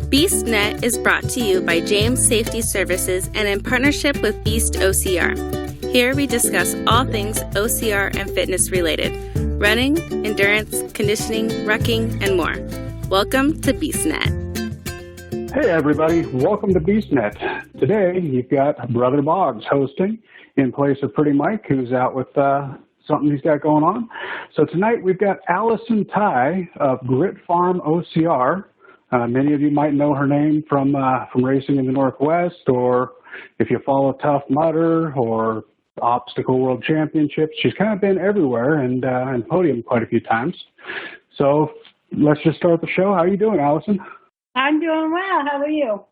BeastNet is brought to you by James Safety Services and in partnership with Beast OCR. Here we discuss all things OCR and fitness related, running, endurance, conditioning, rucking, and more. Welcome to BeastNet. Hey everybody, welcome to BeastNet. Today you've got Brother Boggs hosting in place of Pretty Mike, who's out with something he's got going on. So tonight we've got Allison Tai of Grit Farm OCR. Many of you might know her name from racing in the Northwest, or if you follow Tough Mudder or Obstacle World Championships. She's kind of been everywhere and podiumed quite a few times. So let's just start the show. How are you doing, Allison? I'm doing well. How are you?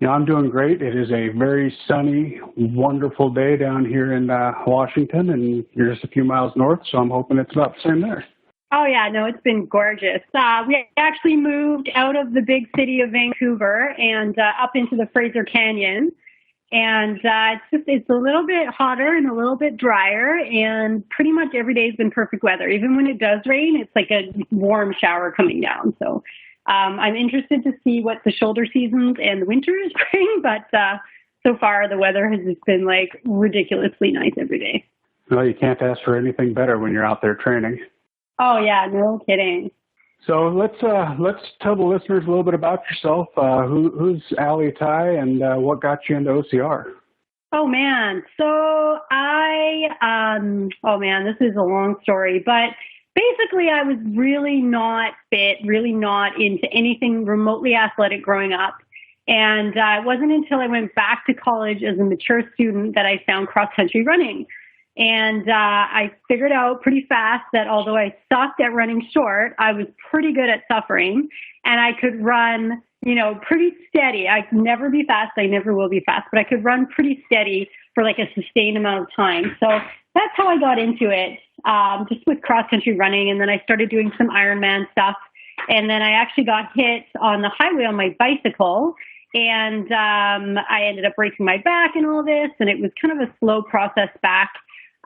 Yeah, I'm doing great. It is a very sunny, wonderful day down here in Washington, and you're just a few miles north, so I'm hoping it's about the same there. Oh, yeah, no, it's been gorgeous. We actually moved out of the big city of Vancouver and up into the Fraser Canyon. And it's a little bit hotter and a little bit drier, and pretty much every day has been perfect weather. Even when it does rain, it's like a warm shower coming down. So I'm interested to see what the shoulder seasons and the winters bring, but so far the weather has just been like ridiculously nice every day. Well, you can't ask for anything better when you're out there training. Oh, yeah, no kidding. So let's tell the listeners a little bit about yourself. Who's Allison Tai, and what got you into OCR? Oh, man. So this is a long story, but basically I was really not fit, really not into anything remotely athletic growing up. And it wasn't until I went back to college as a mature student that I found cross-country running. And I figured out pretty fast that although I sucked at running short, I was pretty good at suffering, and I could run, pretty steady. I could never be fast. I never will be fast, but I could run pretty steady for like a sustained amount of time. So that's how I got into it, just with cross-country running. And then I started doing some Ironman stuff. And then I actually got hit on the highway on my bicycle. And I ended up breaking my back and all this. And it was kind of a slow process back.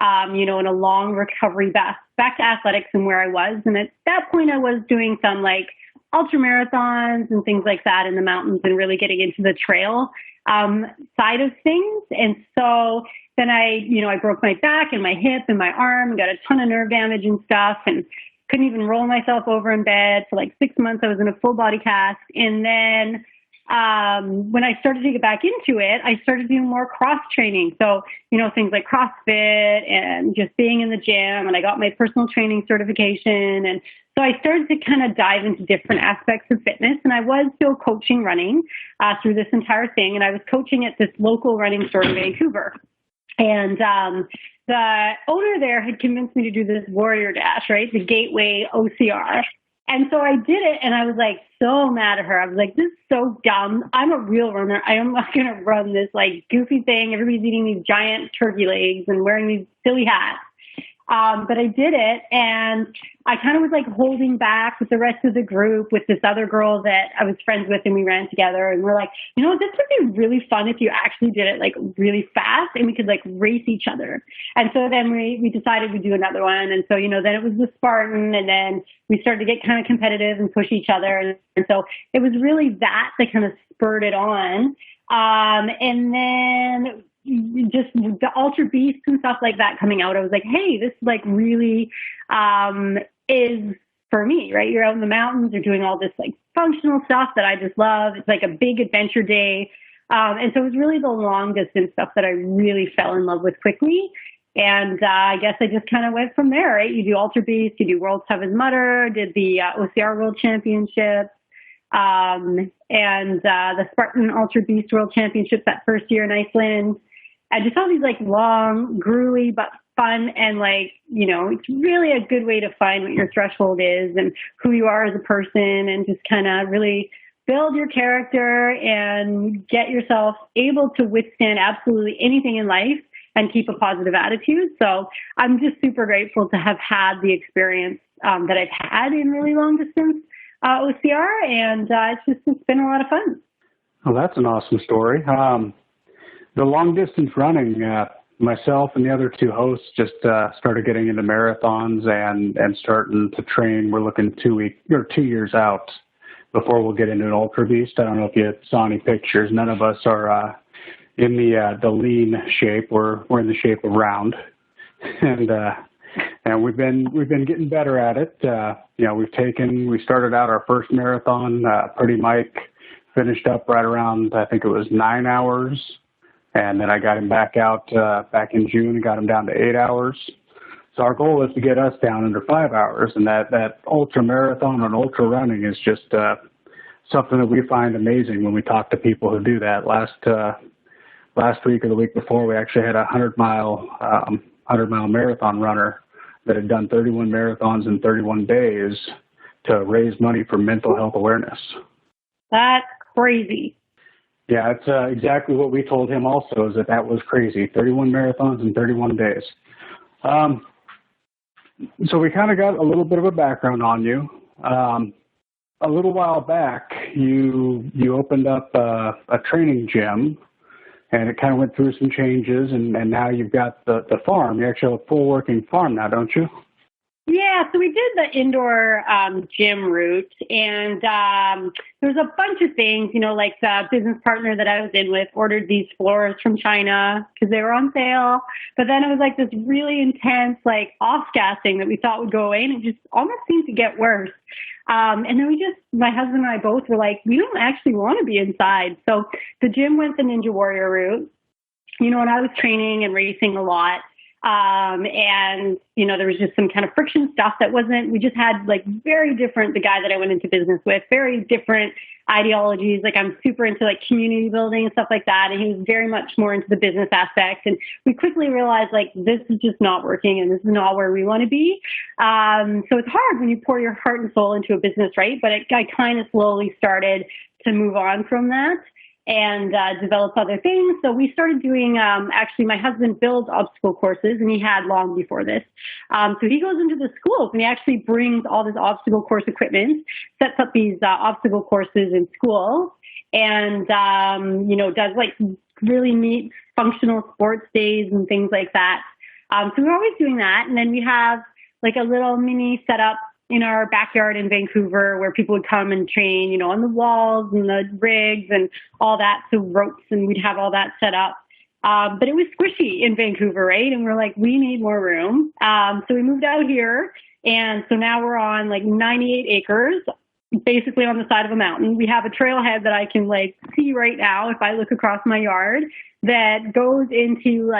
In a long recovery back to athletics and where I was. And at that point, I was doing some like ultra marathons and things like that in the mountains and really getting into the trail side of things. And so then I broke my back and my hip and my arm and got a ton of nerve damage and stuff and couldn't even roll myself over in bed for like 6 months. I was in a full body cast. And then when I started to get back into it, I started doing more cross training. So, things like CrossFit and just being in the gym, and I got my personal training certification. And so I started to kind of dive into different aspects of fitness, and I was still coaching running through this entire thing. And I was coaching at this local running store in Vancouver. And the owner there had convinced me to do this Warrior Dash, right? The Gateway OCR. And so I did it, and I was like so mad at her. I was like, this is so dumb. I'm a real runner. I am not going to run this like goofy thing. Everybody's eating these giant turkey legs and wearing these silly hats. But I did it, and I kind of was like holding back with the rest of the group with this other girl that I was friends with, and we ran together, and we're like, this would be really fun if you actually did it like really fast and we could like race each other. And so then we decided we'd do another one. And so, then it was the Spartan, and then we started to get kind of competitive and push each other. And so it was really that kind of spurred it on. And then just the Ultra Beasts and stuff like that coming out, I was like, hey, this like really is for me, right? You're out in the mountains, you're doing all this like functional stuff that I just love. It's like a big adventure day. And so it was really the long distance stuff that I really fell in love with quickly. And I guess I just kind of went from there, right? You do Ultra Beast, you do World's Toughest Mudder, did the OCR World Championships, and the Spartan Ultra Beast World Championships that first year in Iceland. I just saw these like long, gruely, but fun, and like, it's really a good way to find what your threshold is and who you are as a person, and just kind of really build your character and get yourself able to withstand absolutely anything in life and keep a positive attitude. So I'm just super grateful to have had the experience that I've had in really long distance OCR, and it's been a lot of fun. Well, that's an awesome story. The long distance running, myself and the other two hosts just started getting into marathons and starting to train. We're looking 2 years out before we'll get into an ultra beast. I don't know if you saw any pictures. None of us are in the lean shape. We're in the shape of round, and we've been getting better at it. We started out our first marathon. Pretty Mike finished up right around, I think it was 9 hours, and then I got him back out back in June and got him down to 8 hours. So our goal is to get us down under 5 hours, and that ultra marathon and ultra running is just something that we find amazing when we talk to people who do that. Last week or the week before, we actually had a 100-mile marathon runner that had done 31 marathons in 31 days to raise money for mental health awareness. That's crazy. Yeah, it's exactly what we told him also, is that was crazy. 31 marathons in 31 days. So we kind of got a little bit of a background on you. A little while back, you opened up a training gym, and it kind of went through some changes, and now you've got the farm. You actually have a full working farm now, don't you? Yeah, so we did the indoor gym route, and there was a bunch of things, like the business partner that I was in with ordered these floors from China because they were on sale. But then it was like this really intense, off-gassing that we thought would go away, and it just almost seemed to get worse. And then my husband and I both were like, we don't actually want to be inside. So the gym went the Ninja Warrior route, and I was training and racing a lot. And, there was just some kind of friction stuff we just had very different, the guy that I went into business with, very different ideologies. I'm super into community building and stuff like that. And he was very much more into the business aspect. And we quickly realized this is just not working and this is not where we want to be. So it's hard when you pour your heart and soul into a business, right? But I kind of slowly started to move on from that and develop other things. So we started doing, actually my husband builds obstacle courses, and he had long before this. So he goes into the schools and he actually brings all this obstacle course equipment, sets up these obstacle courses in schools, and, does really neat functional sports days and things like that. So we're always doing that. And then we have a little mini setup in our backyard in Vancouver where people would come and train, on the walls and the rigs and all that. So ropes, and we'd have all that set up. But it was squishy in Vancouver, right? And we're like, we need more room. So we moved out here. And so now we're on 98 acres, basically on the side of a mountain. We have a trailhead that I can see right now if I look across my yard that goes into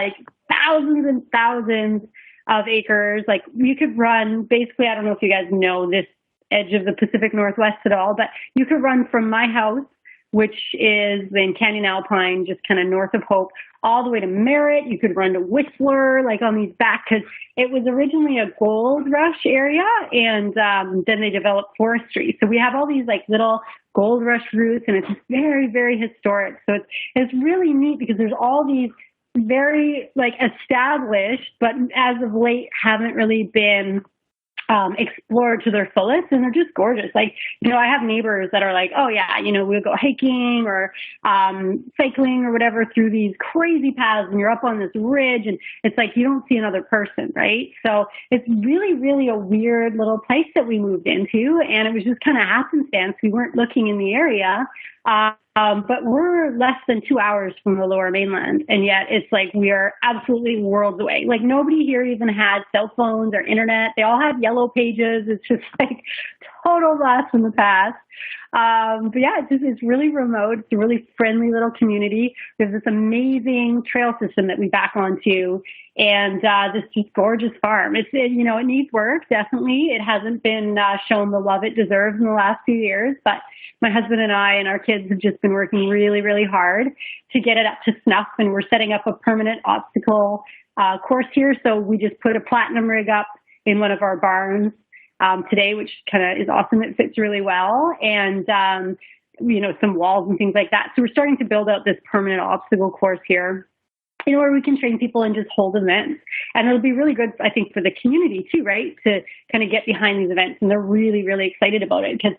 thousands and thousands of acres. You could run, basically, I don't know if you guys know this edge of the Pacific Northwest at all, but you could run from my house, which is in Canyon Alpine, just kind of north of Hope, all the way to Merritt. You could run to Whistler, on these because it was originally a gold rush area, and then they developed forestry. So we have all these little gold rush routes, and it's very, very historic. So it's really neat because there's all these very established, but as of late haven't really been explored to their fullest, and they're just gorgeous. I have neighbors that are oh yeah, we'll go hiking or cycling or whatever through these crazy paths, and you're up on this ridge, and it's you don't see another person, right? So it's really, really a weird little place that we moved into, and it was just kind of happenstance. We weren't looking in the area. But we're less than 2 hours from the Lower Mainland, and yet it's we are absolutely worlds away. Nobody here even had cell phones or internet. They all had yellow pages. It's just total blast from the past. But yeah, it's really remote. It's a really friendly little community. There's this amazing trail system that we back onto, and this just gorgeous farm. It needs work, definitely. It hasn't been shown the love it deserves in the last few years, but my husband and I and our kids have just been working really, really hard to get it up to snuff, and we're setting up a permanent obstacle course here. So we just put a platinum rig up in one of our barns today, which kind of is awesome. It fits really well. And, some walls and things like that. So we're starting to build out this permanent obstacle course here, where we can train people and just hold events. And it'll be really good, I think, for the community too, right? To kind of get behind these events. And they're really, really excited about it because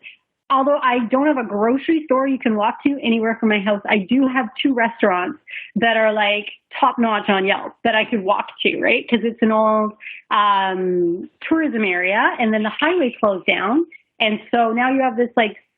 although I don't have a grocery store you can walk to anywhere from my house, I do have 2 restaurants that are top notch on Yelp that I could walk to, right? Because it's an old tourism area, and then the highway closed down. And so now you have this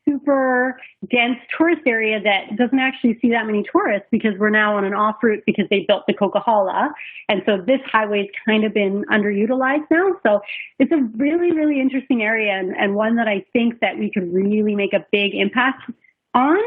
super dense tourist area that doesn't actually see that many tourists because we're now on an off route because they built the Coca-Cola. And so this highway's kind of been underutilized now. So it's a really, really interesting area and one that I think that we could really make a big impact on,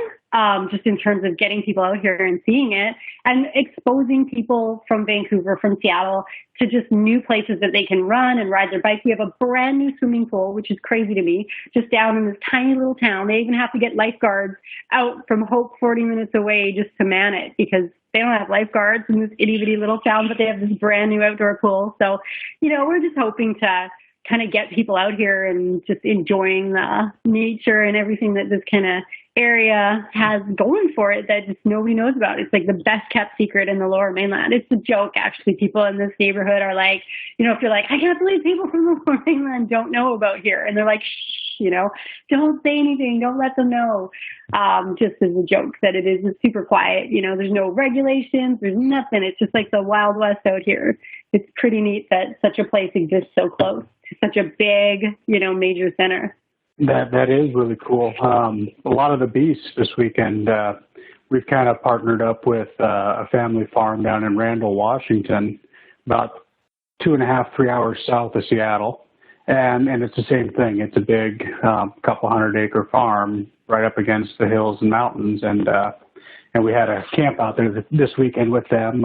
just in terms of getting people out here and seeing it and exposing people from Vancouver, from Seattle, to just new places that they can run and ride their bike. We have a brand new swimming pool, which is crazy to me, just down in this tiny little town. They even have to get lifeguards out from Hope 40 minutes away just to man it because they don't have lifeguards in this itty bitty little town, but they have this brand new outdoor pool. So, we're just hoping to kind of get people out here and just enjoying the nature and everything that this kind of area has going for it that just nobody knows about. It's like the best kept secret in the Lower Mainland. It's a joke, actually. People in this neighborhood are like, if you're like, I can't believe people from the Lower Mainland don't know about here. And they're like, shh, don't say anything. Don't let them know. Just as a joke that it is super quiet. There's no regulations. There's nothing. It's just like the Wild West out here. It's pretty neat that such a place exists so close to such a big, major center. That is really cool. A lot of the beasts this weekend, we've kind of partnered up with a family farm down in Randall, Washington, about 2.5, 3 hours south of Seattle. And it's the same thing. It's a big couple 100-acre farm right up against the hills and mountains. And we had a camp out there this weekend with them,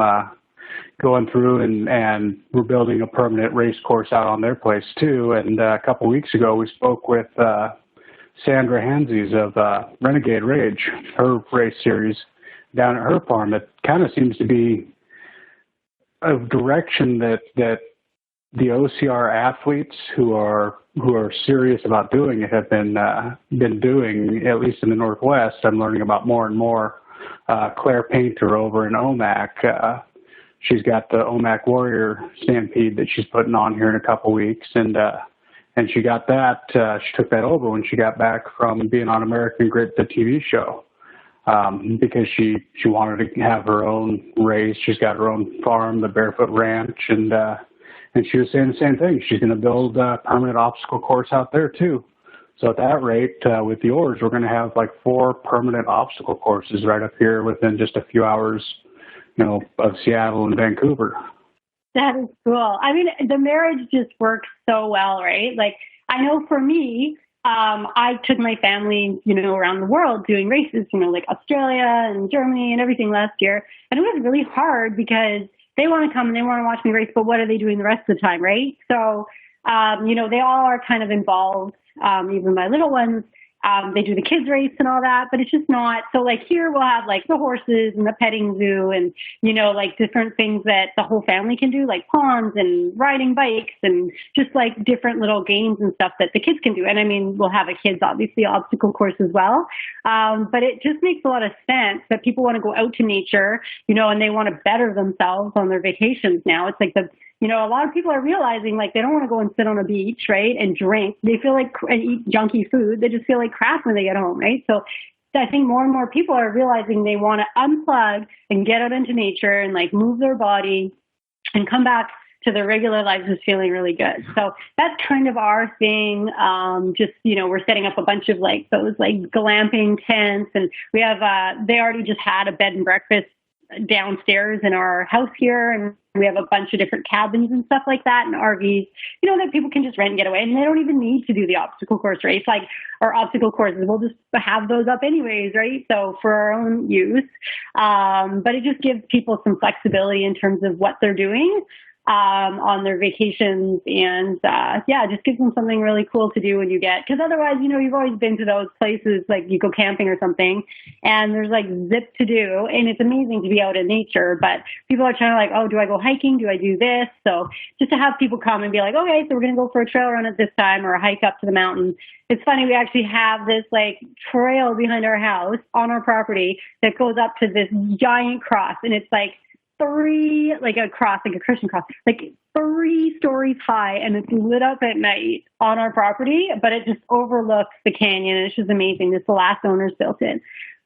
going through and we're building a permanent race course out on their place too. And a couple of weeks ago, we spoke with Sandra Hanses of Renegade Rage, her race series down at her farm. It kind of seems to be a direction that the OCR athletes who are serious about doing it have been doing, at least in the Northwest. I'm learning about more and more. Claire Painter over in OMAC, she's got the OMAC Warrior Stampede that she's putting on here in a couple weeks, and she got that. She took that over when she got back from being on American Grid, the TV show, because she wanted to have her own race. She's got her own farm, the Barefoot Ranch, and she was saying the same thing. She's going to build a permanent obstacle course out there too. So at that rate, with yours, we're going to have like 4 permanent obstacle courses right up here within just a few hours, of Seattle and Vancouver. That is cool. I mean, the marriage just works so well, right? Like, I know for me, I took my family, around the world doing races, like Australia and Germany and everything last year. And it was really hard because they want to come and they want to watch me race, but what are they doing the rest of the time, right? So, they all are kind of involved. Even my little ones, they do the kids race and all that, but it's just not. So like here we'll have like the horses and the petting zoo and, like different things that the whole family can do, like ponds and riding bikes and just like different little games and stuff that the kids can do. And I mean, we'll have a kids, obviously, obstacle course as well. But it just makes a lot of sense that people want to go out to nature, and they want to better themselves on their vacations now. It's like a lot of people are realizing like they don't want to go and sit on a beach, right, and drink. They feel like and eat junky food. They just feel like crap when they get home, right? So I think more and more people are realizing they want to unplug and get out into nature and like move their body and come back to their regular lives just feeling really good. So that's kind of our thing. We're setting up a bunch of like those like glamping tents, and we have they already just had a bed and breakfast downstairs in our house here, and we have a bunch of different cabins and stuff like that and RVs, that people can just rent and get away, and they don't even need to do the obstacle course race. Like our obstacle courses, we'll just have those up anyways, right? So for our own use, but it just gives people some flexibility in terms of what they're doing on their vacations, and it just gives them something really cool to do when you get, because otherwise, you've always been to those places, like you go camping or something, and there's like zip to do, and it's amazing to be out in nature, but people are trying to like, oh, do I go hiking? Do I do this? So just to have people come and be like, okay, so we're going to go for a trail run at this time or a hike up to the mountain. It's funny, we actually have this like trail behind our house on our property that goes up to this giant cross, and it's like a cross, like a Christian cross, like 3 stories high, and it's lit up at night on our property, but it just overlooks the canyon, and it's just amazing. It's the last owners built it.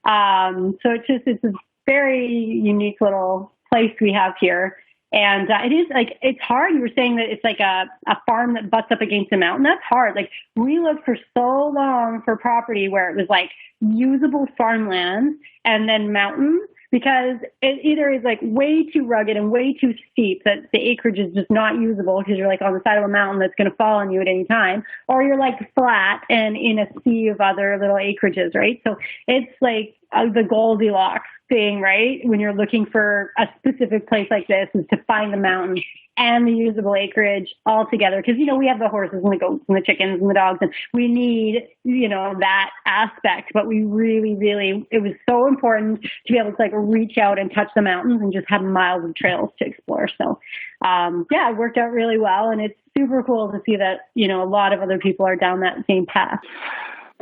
So it's a very unique little place we have here. And it is like, it's hard. You were saying that it's like a farm that butts up against a mountain. That's hard. Like, we looked for so long for property where it was like usable farmland and then mountains, because it either is like way too rugged and way too steep that the acreage is just not usable because you're like on the side of a mountain that's going to fall on you at any time, or you're like flat and in a sea of other little acreages, right? So it's like the Goldilocks thing, right? When you're looking for a specific place like this, is to find the mountain and the usable acreage all together. Because, we have the horses and the goats and the chickens and the dogs, and we need, that aspect. But we really, really, it was so important to be able to like reach out and touch the mountains and just have miles of trails to explore. So, it worked out really well. And it's super cool to see that, a lot of other people are down that same path.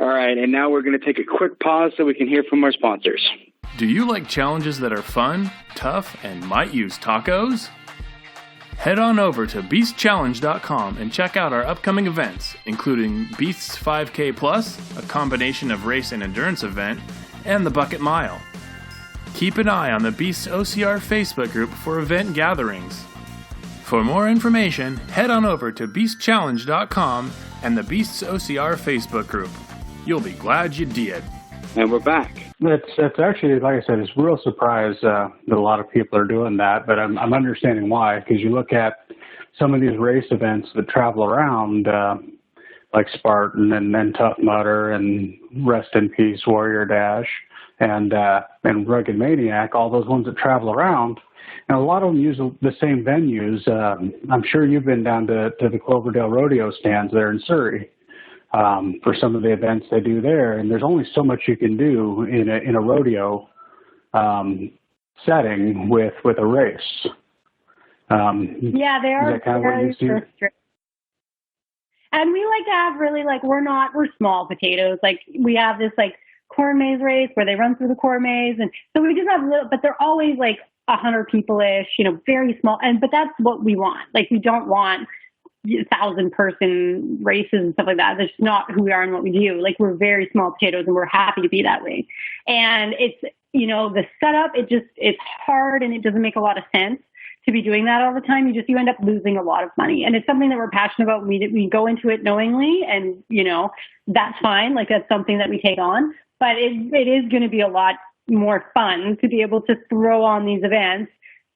All right. And now we're going to take a quick pause so we can hear from our sponsors. Do you like challenges that are fun, tough, and might use tacos? Head on over to beastchallenge.com and check out our upcoming events, including Beasts 5K Plus, a combination of race and endurance event, and the Bucket Mile. Keep an eye on the Beasts OCR Facebook group for event gatherings. For more information, head on over to beastchallenge.com and the Beasts OCR Facebook group. You'll be glad you did. And we're back. That's actually, like I said, it's a real surprise that a lot of people are doing that, but I'm understanding why, because you look at some of these race events that travel around, like Spartan and Tough Mudder and Rest in Peace Warrior Dash and Rugged Maniac, all those ones that travel around, and a lot of them use the same venues. I'm sure you've been down to the Cloverdale Rodeo stands there in Surrey. For some of the events they do there, and there's only so much you can do in a rodeo setting with a race. They are very strict. And we like to have really we're small potatoes. Like, we have this like corn maze race where they run through the corn maze, and so we just have but they're always like 100 people-ish, very small. But that's what we want. Like, we don't want 1,000-person races and stuff like that. That's just not who we are and what we do. Like, we're very small potatoes, and we're happy to be that way. And it's, the setup, it's hard, and it doesn't make a lot of sense to be doing that all the time. You end up losing a lot of money. And it's something that we're passionate about. We go into it knowingly, and, that's fine. Like, that's something that we take on. But it is going to be a lot more fun to be able to throw on these events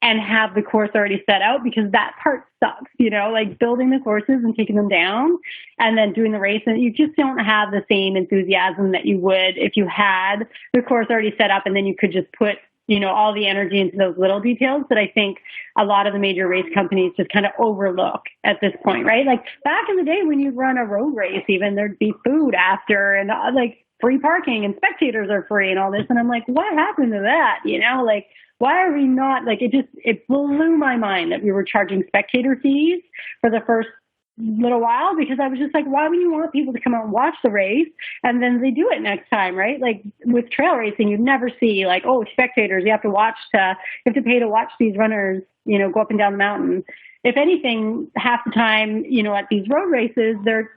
and have the course already set out, because that part sucks, like building the courses and taking them down and then doing the race. And you just don't have the same enthusiasm that you would if you had the course already set up and then you could just put, all the energy into those little details that I think a lot of the major race companies just kind of overlook at this point, right? Like, back in the day when you'd run a road race, even there'd be food after and free parking and spectators are free and all this. And I'm like, what happened to that? Why are we not, it blew my mind that we were charging spectator fees for the first little while, because I was just like, why would you want people to come out and watch the race and then they do it next time, right? Like, with trail racing, you'd never see spectators, you have to pay to watch these runners, go up and down the mountain. If anything, half the time, at these road races, they're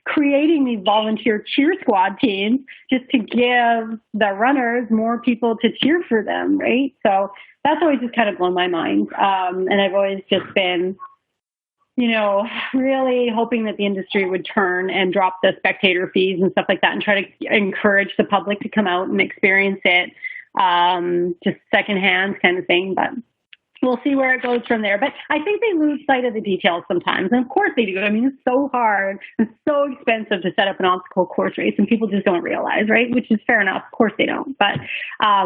creating these volunteer cheer squad teams just to give the runners more people to cheer for them, right? So that's always just kind of blown my mind. And I've always just been, really hoping that the industry would turn and drop the spectator fees and stuff like that and try to encourage the public to come out and experience it, just secondhand kind of thing. But we'll see where it goes from there. But I think they lose sight of the details sometimes. And of course they do. I mean, it's so hard and so expensive to set up an obstacle course race, and people just don't realize, right? Which is fair enough. Of course they don't. But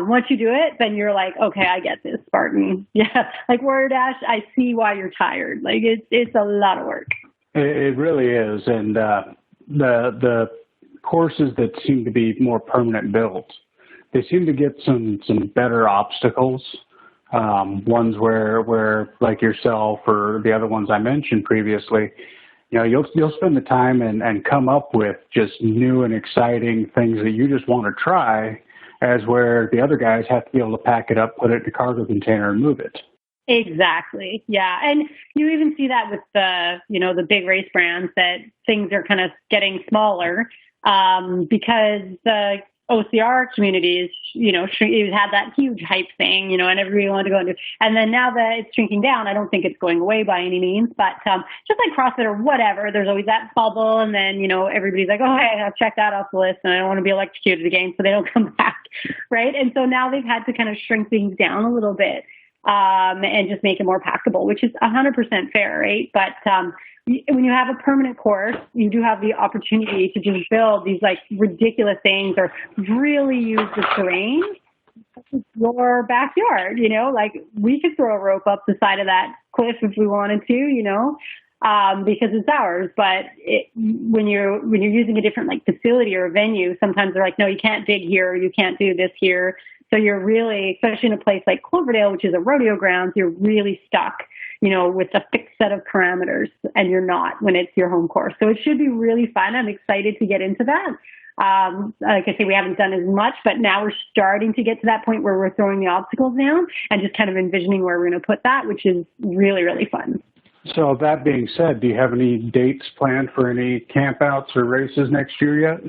once you do it, then you're like, okay, I get this, Spartan. Yeah. Like Warrior Dash, I see why you're tired. Like, it's a lot of work. It really is. And the courses that seem to be more permanent built, they seem to get some better obstacles. Ones where like yourself or the other ones I mentioned previously, you'll spend the time and come up with just new and exciting things that you just want to try, as where the other guys have to be able to pack it up, put it in a cargo container and move it. Exactly. Yeah. And you even see that with the big race brands, that things are kind of getting smaller, because OCR communities, it had that huge hype thing, and everybody wanted to go into, and then now that it's shrinking down, I don't think it's going away by any means, but just like CrossFit or whatever, there's always that bubble, and then, everybody's like, oh, hey, I've checked that off the list, and I don't want to be electrocuted again, so they don't come back, right? And so now they've had to kind of shrink things down a little bit, and just make it more packable, which is 100% fair, right? But when you have a permanent course, you do have the opportunity to just build these like ridiculous things or really use the terrain in your backyard, like we could throw a rope up the side of that cliff if we wanted to, because it's ours. But when you're using a different like facility or a venue, sometimes they're like, no, you can't dig here, or you can't do this here. So you're really, especially in a place like Cloverdale, which is a rodeo grounds, you're really stuck, with a fixed set of parameters, and you're not when it's your home course. So it should be really fun. I'm excited to get into that. Like I say, we haven't done as much, but now we're starting to get to that point where we're throwing the obstacles down and just kind of envisioning where we're going to put that, which is really, really fun. So that being said, do you have any dates planned for any campouts or races next year yet?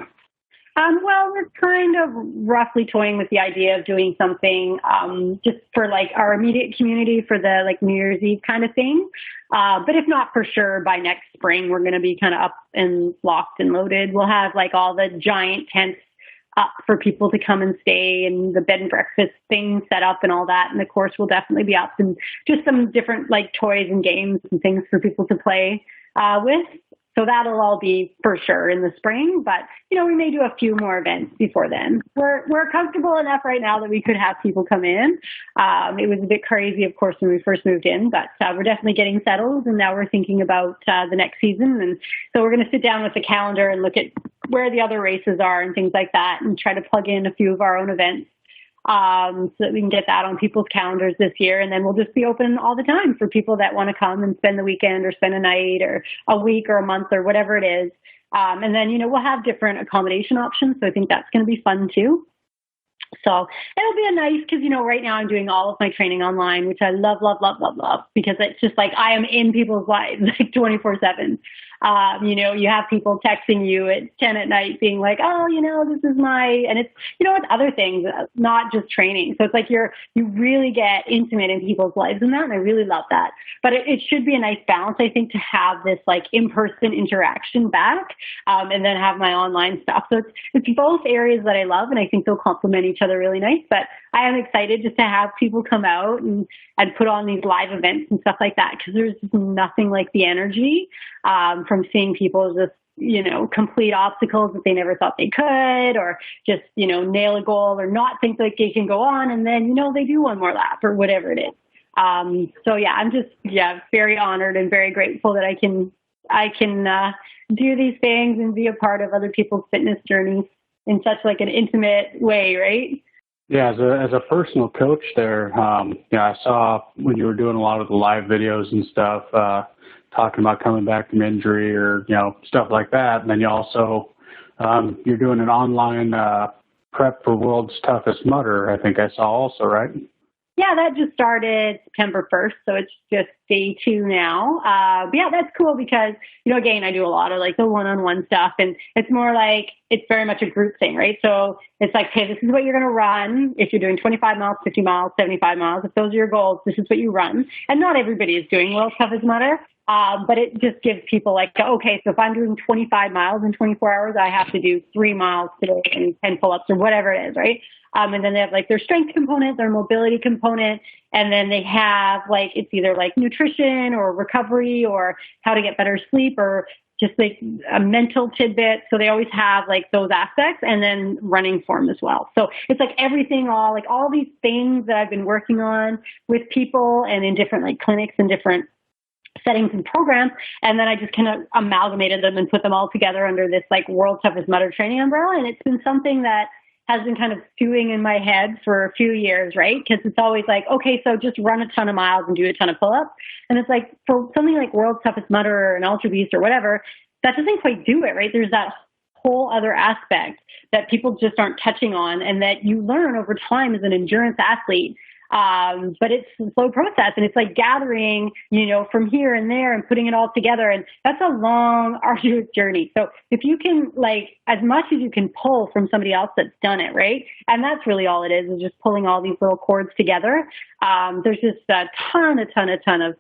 Well, we're kind of roughly toying with the idea of doing something just for like our immediate community for the like New Year's Eve kind of thing. But if not, for sure, by next spring, we're going to be kind of up and locked and loaded. We'll have like all the giant tents up for people to come and stay, and the bed and breakfast thing set up and all that. And the course will definitely be up, and just some different like toys and games and things for people to play with. So that'll all be for sure in the spring, but we may do a few more events before then. We're comfortable enough right now that we could have people come in. It was a bit crazy, of course, when we first moved in, but we're definitely getting settled, and now we're thinking about the next season. And so we're going to sit down with the calendar and look at where the other races are and things like that, and try to plug in a few of our own events. So that we can get that on people's calendars this year. And then we'll just be open all the time for people that want to come and spend the weekend or spend a night or a week or a month or whatever it is. And then, we'll have different accommodation options. So I think that's going to be fun too. So it'll be a nice, because, right now I'm doing all of my training online, which I love, love, love, love, love, because it's just like I am in people's lives like 24/7. You have people texting you at 10 at night being like, oh, this is and it's, it's other things, not just training. So it's like you really get intimate in people's lives in that. And I really love that. But it should be a nice balance, I think, to have this like in-person interaction back, and then have my online stuff. So it's both areas that I love, and I think they'll complement each other really nice. But I am excited just to have people come out and put on these live events and stuff like that, because there's just nothing like the energy from seeing people just, complete obstacles that they never thought they could, or just, nail a goal or not think that they can go on. And then, they do one more lap or whatever it is. So yeah, I'm just, very honored and very grateful that I can do these things and be a part of other people's fitness journeys in such like an intimate way, right? Yeah, as a personal coach there, I saw when you were doing a lot of the live videos and stuff, talking about coming back from injury or, stuff like that. And then you also, you're doing an online prep for World's Toughest Mudder, I think I saw also, right? Yeah, that just started September 1st, so it's just day 2 now. But yeah, that's cool because, again, I do a lot of like the one-on-one stuff, and it's more like, it's very much a group thing, right? So it's like, hey, this is what you're going to run. If you're doing 25 miles, 50 miles, 75 miles, if those are your goals, this is what you run. And not everybody is doing World's Toughest Mudder, but it just gives people like, okay, so if I'm doing 25 miles in 24 hours, I have to do 3 miles today and 10 pull-ups or whatever it is, right? And then they have like their strength component, their mobility component, and then they have like, it's either like nutrition or recovery or how to get better sleep or just like a mental tidbit. So they always have like those aspects, and then running form as well. So it's like everything, all these things that I've been working on with people and in different like clinics and different settings and programs. And then I just kind of amalgamated them and put them all together under this like World's Toughest Mudder training umbrella. And it's been something that has been kind of stewing in my head for a few years, right? Because it's always like, okay, so just run a ton of miles and do a ton of pull-ups. And it's like, for something like World's Toughest Mudder or an Ultra Beast or whatever, that doesn't quite do it, right? There's that whole other aspect that people just aren't touching on, and that you learn over time as an endurance athlete, But it's a slow process, and it's like gathering, from here and there and putting it all together. And that's a long, arduous journey. So if you can, as much as you can pull from somebody else that's done it, right? And that's really all it is just pulling all these little cords together. There's just a ton of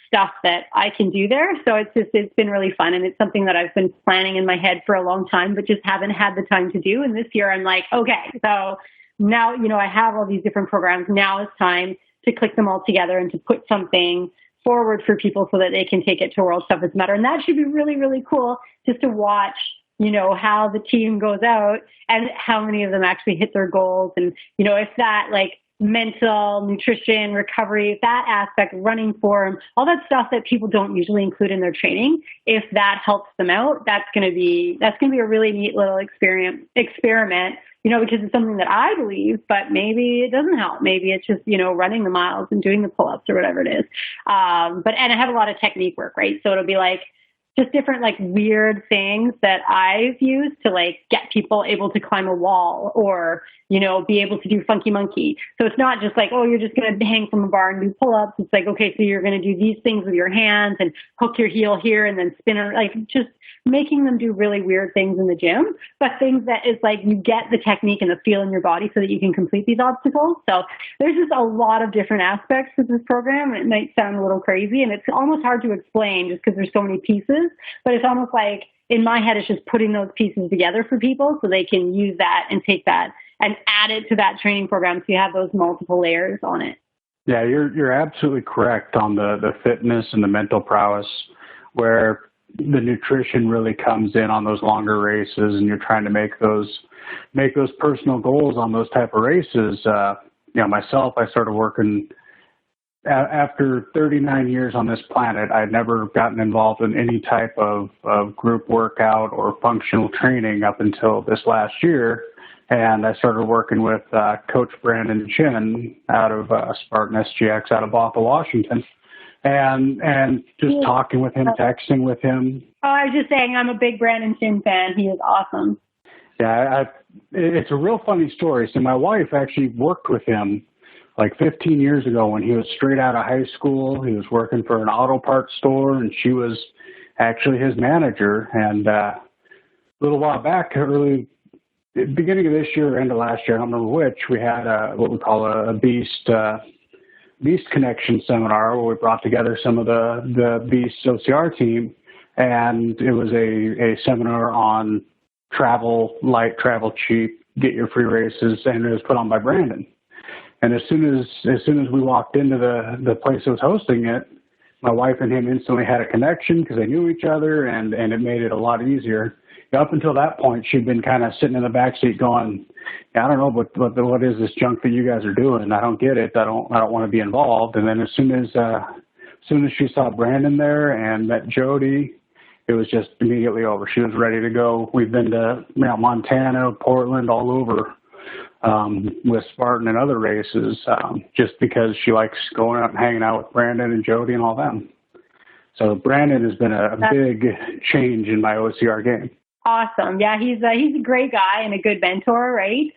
stuff that I can do there. So it's been really fun. And it's something that I've been planning in my head for a long time, but just haven't had the time to do. And this year I'm like, okay, so now, I have all these different programs. Now it's time to click them all together and to put something forward for people so that they can take it to World Toughest Matter. And that should be really, really cool just to watch, how the team goes out and how many of them actually hit their goals. And, if that mental, nutrition, recovery, that aspect, running form, all that stuff that people don't usually include in their training, if that helps them out, that's going to be a really neat little experiment, because it's something that I believe, but maybe it doesn't help. Maybe it's just, running the miles and doing the pull-ups or whatever it is. And I have a lot of technique work, right? So it'll be just different weird things that I've used to get people able to climb a wall or, be able to do funky monkey. So it's not just oh, you're just going to hang from a bar and do pull-ups. It's okay, so you're going to do these things with your hands and hook your heel here and then spin it, just making them do really weird things in the gym, but things that is you get the technique and the feel in your body so that you can complete these obstacles. So there's just a lot of different aspects to this program. It might sound a little crazy and it's almost hard to explain just because there's so many pieces, but it's almost in my head, it's just putting those pieces together for people so they can use that and take that and add it to that training program so you have those multiple layers on it. Yeah, you're absolutely correct on the fitness and the mental prowess, where the nutrition really comes in on those longer races, and you're trying to make those personal goals on those type of races. Myself, I started working after 39 years on this planet. I'd never gotten involved in any type of group workout or functional training up until this last year. And I started working with Coach Brandon Chin out of Spartan SGX out of Bothell, Washington. And just talking with him, texting with him. Oh, I was just saying I'm a big Brandon Chin fan. He is awesome. Yeah, it's a real funny story. So my wife actually worked with him 15 years ago when he was straight out of high school. He was working for an auto parts store, and she was actually his manager. And a little while back, beginning of this year, end of last year, I don't remember which, we had what we call a Beast Connection seminar where we brought together some of the Beast OCR team, and it was a seminar on travel light, travel cheap, get your free races, and it was put on by Brandon. And as soon as we walked into the place that was hosting it, my wife and him instantly had a connection because they knew each other, and it made it a lot easier. Up until that point, she'd been kind of sitting in the backseat going, I don't know, what is this junk that you guys are doing? I don't get it. I don't want to be involved. And then as soon as she saw Brandon there and met Jody, it was just immediately over. She was ready to go. We've been to Montana, Portland, all over with Spartan and other races, just because she likes going out and hanging out with Brandon and Jody and all them. So Brandon has been a big change in my OCR game. Awesome. Yeah, he's a great guy and a good mentor, right?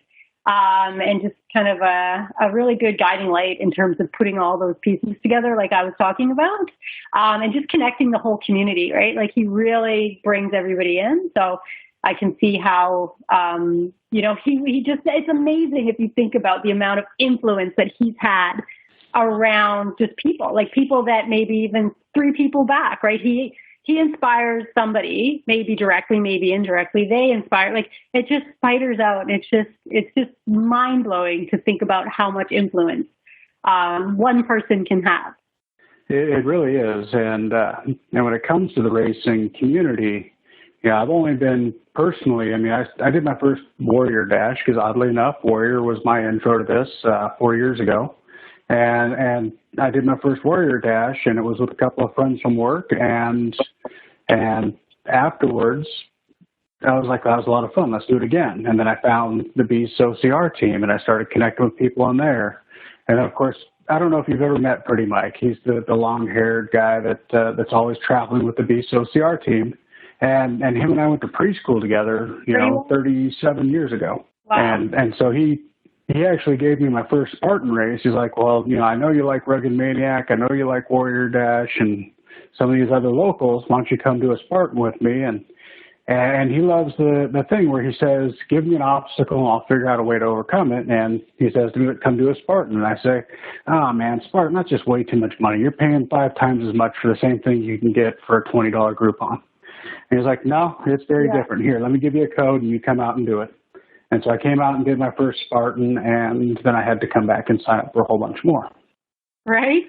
And just kind of a really good guiding light in terms of putting all those pieces together, like I was talking about, and just connecting the whole community, right? He really brings everybody in. So I can see how, he just, it's amazing if you think about the amount of influence that he's had around just people, people that maybe even 3 people back, right? He inspires somebody, maybe directly, maybe indirectly. They inspire, it just spiders out. And it's just mind blowing to think about how much influence one person can have. It really is. And when it comes to the racing community, I've only been personally, I did my first Warrior Dash because oddly enough, Warrior was my intro to this 4 years ago. And I did my first Warrior Dash, and it was with a couple of friends from work. And afterwards, I was like, that was a lot of fun. Let's do it again. And then I found the Beast OCR team, and I started connecting with people on there. And of course, I don't know if you've ever met Pretty Mike. He's the long-haired guy that's always traveling with the Beast OCR team. And him and I went to preschool together, 37 years ago. Wow. And so he he actually gave me my first Spartan race. He's like, well, I know you like Rugged Maniac. I know you like Warrior Dash and some of these other locals. Why don't you come do a Spartan with me? And he loves the thing where he says, give me an obstacle and I'll figure out a way to overcome it. And he says, come do a Spartan. And I say, oh man, Spartan, that's just way too much money. You're paying 5 times as much for the same thing you can get for a $20 Groupon. And he's like, no, it's very different. Here, let me give you a code and you come out and do it. And so I came out and did my first Spartan, and then I had to come back and sign up for a whole bunch more. Right.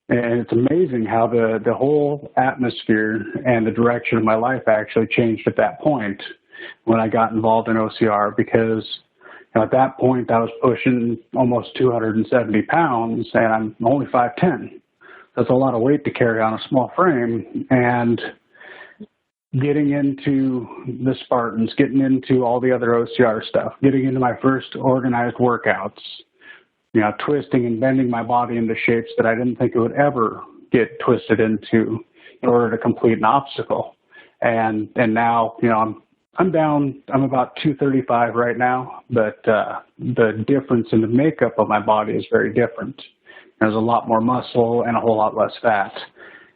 And it's amazing how the whole atmosphere and the direction of my life actually changed at that point when I got involved in OCR, because at that point I was pushing almost 270 pounds and I'm only 5'10". That's a lot of weight to carry on a small frame. And getting into the Spartans, getting into all the other OCR stuff, getting into my first organized workouts, twisting and bending my body into shapes that I didn't think it would ever get twisted into in order to complete an obstacle. And now, I'm down, I'm about 235 right now, but the difference in the makeup of my body is very different. There's a lot more muscle and a whole lot less fat.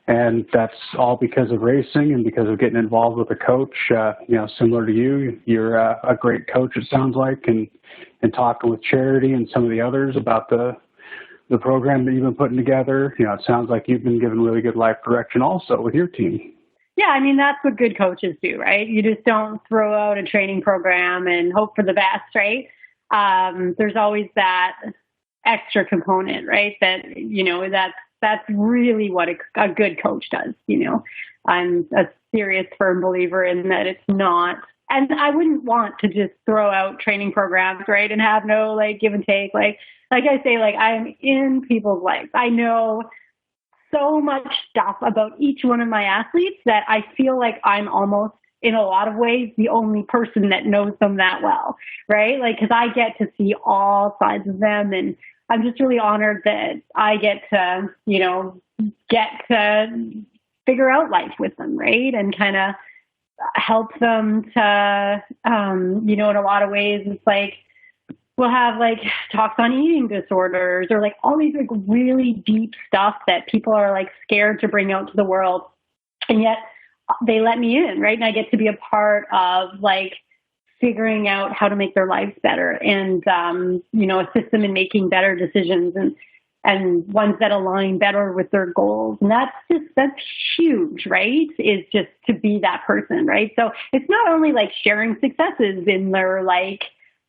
And that's all because of racing and because of getting involved with a coach, similar to you. You're a great coach, it sounds like, and talking with Charity and some of the others about the program that you've been putting together. It sounds like you've been given really good life direction also with your team. Yeah, I mean, that's what good coaches do, right? You just don't throw out a training program and hope for the best, right? There's always that extra component, right? That's really what a good coach does. I'm a serious, firm believer in that it's not, and I wouldn't want to just throw out training programs, right? And have no give and take. Like I say, I'm in people's lives. I know so much stuff about each one of my athletes that I feel like I'm almost, in a lot of ways, the only person that knows them that well, right? Because I get to see all sides of them, and I'm just really honored that I get to figure out life with them, right? And kind of help them to, in a lot of ways, it's like, we'll have talks on eating disorders or all these really deep stuff that people are scared to bring out to the world. And yet they let me in, right? And I get to be a part of figuring out how to make their lives better and, assist them in making better decisions and ones that align better with their goals. And that's huge, right? Is just to be that person, right? So it's not only sharing successes in their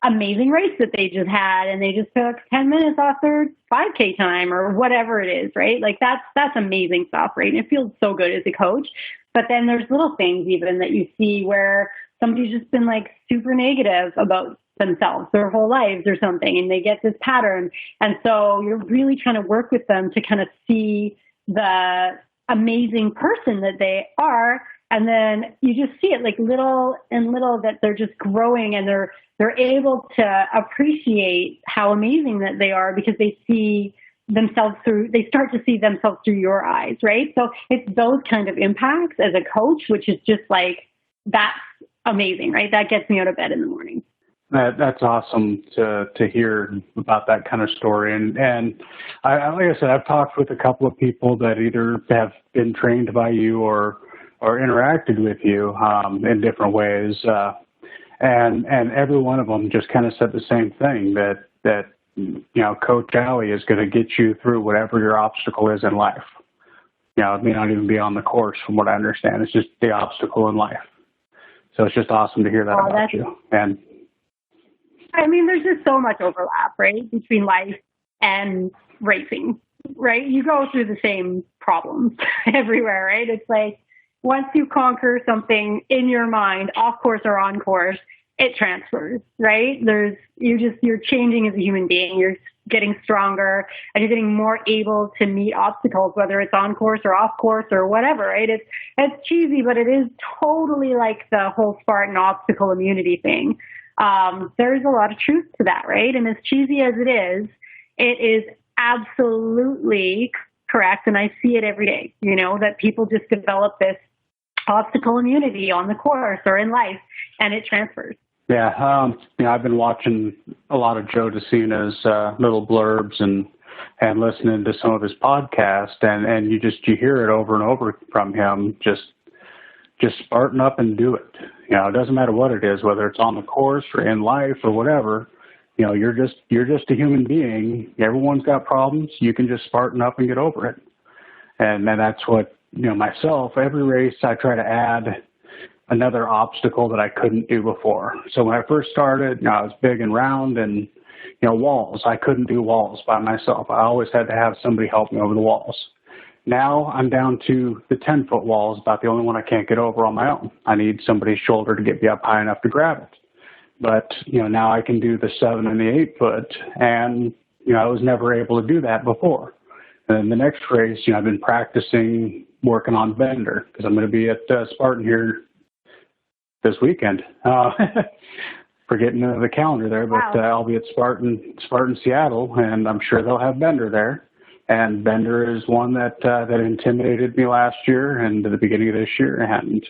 amazing race that they just had and they just took 10 minutes off their 5K time or whatever it is, right? That's amazing stuff, right? And it feels so good as a coach. But then there's little things even that you see where somebody's just been super negative about themselves their whole lives or something, and they get this pattern. And so you're really trying to work with them to kind of see the amazing person that they are. And then you just see it little and little that they're just growing and they're able to appreciate how amazing that they are because they start to see themselves through your eyes, right? So it's those kind of impacts as a coach, which is just that's amazing, right? That gets me out of bed in the morning. That's awesome to hear about that kind of story. And like I said, I've talked with a couple of people that either have been trained by you or interacted with you in different ways. And every one of them just kind of said the same thing, that Coach Allie is going to get you through whatever your obstacle is in life. It may not even be on the course from what I understand. It's just the obstacle in life. So it's just awesome to hear that about you. And I mean, there's just so much overlap, right, between life and racing, right? You go through the same problems everywhere, right? It's once you conquer something in your mind, off course or on course, it transfers, right? You're changing as a human being. You're getting stronger and you're getting more able to meet obstacles, whether it's on course or off course or whatever, right? It's cheesy, but it is totally the whole Spartan obstacle immunity thing. There's a lot of truth to that, right? And as cheesy as it is absolutely correct. And I see it every day, that people just develop this obstacle immunity on the course or in life, and it transfers. I've been watching a lot of Joe DeCina's little blurbs and listening to some of his podcasts, and you hear it over and over from him, just spartan up and do it. It doesn't matter what it is, whether it's on the course or in life or whatever. You're just a human being. Everyone's got problems. You can just spartan up and get over it. And that's what, myself, every race I try to add another obstacle that I couldn't do before. So when I first started, I was big and round and, walls. I couldn't do walls by myself. I always had to have somebody help me over the walls. Now I'm down to the 10-foot wall is about the only one I can't get over on my own. I need somebody's shoulder to get me up high enough to grab it. But, now I can do the 7 and the 8 foot, and, I was never able to do that before. And then the next race, I've been practicing working on bender because I'm going to be at Spartan here this weekend. Forgetting the calendar there, but I'll be at Spartan Seattle, and I'm sure they'll have bender there. And bender is one that intimidated me last year and at the beginning of this year. And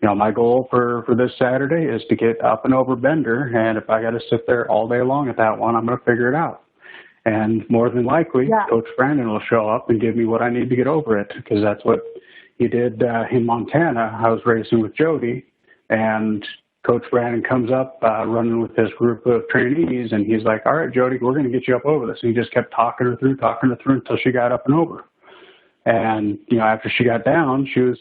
my goal for this Saturday is to get up and over bender. And if I got to sit there all day long at that one, I'm going to figure it out. And more than likely, Coach Brandon will show up and give me what I need to get over it, because that's what he did in Montana. I was racing with Jody, and Coach Brandon comes up running with this group of trainees, and he's like, all right, Jody, we're going to get you up over this. And he just kept talking her through until she got up and over. And, after she got down, she was,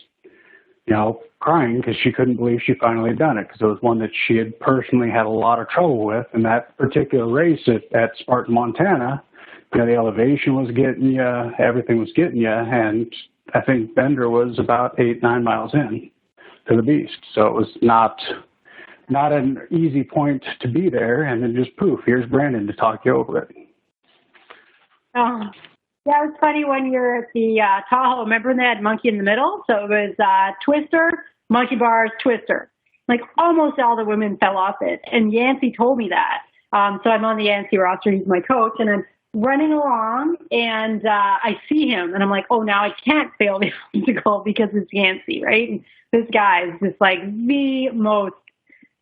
crying because she couldn't believe she finally done it, because it was one that she had personally had a lot of trouble with. And that particular race at Spartan, Montana, the elevation was getting you, everything was getting you. And I think bender was about 8-9 miles in to the beast. So it was not an easy point to be there, and then just poof, here's Brandon to talk you over it. Oh, yeah, it was funny when you're at the Tahoe. Remember when they had monkey in the middle? So it was twister, monkey bars, twister. Like almost all the women fell off it, and Yancey told me that. So I'm on the Yancey roster. He's my coach, and I'm running along, and I see him, and I'm like, oh, now I can't fail the obstacle because it's Yancey, right? And this guy is just like the most.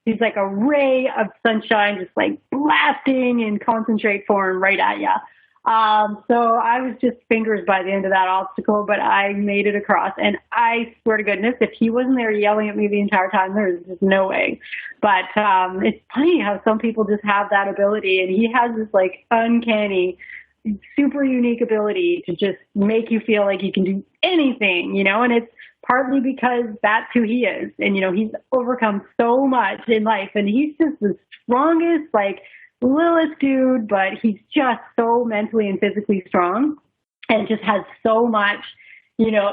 He's like a ray of sunshine, just like blasting in concentrate form right at you. So I was just fingers by the end of that obstacle, but I made it across. And I swear to goodness, if he wasn't there yelling at me the entire time, there's just no way. But it's funny how some people just have that ability. And he has this like uncanny, super unique ability to just make you feel like you can do anything, and it's partly because that's who he is. And, he's overcome so much in life, and he's just the strongest, like, littlest dude, but he's just so mentally and physically strong and just has so much,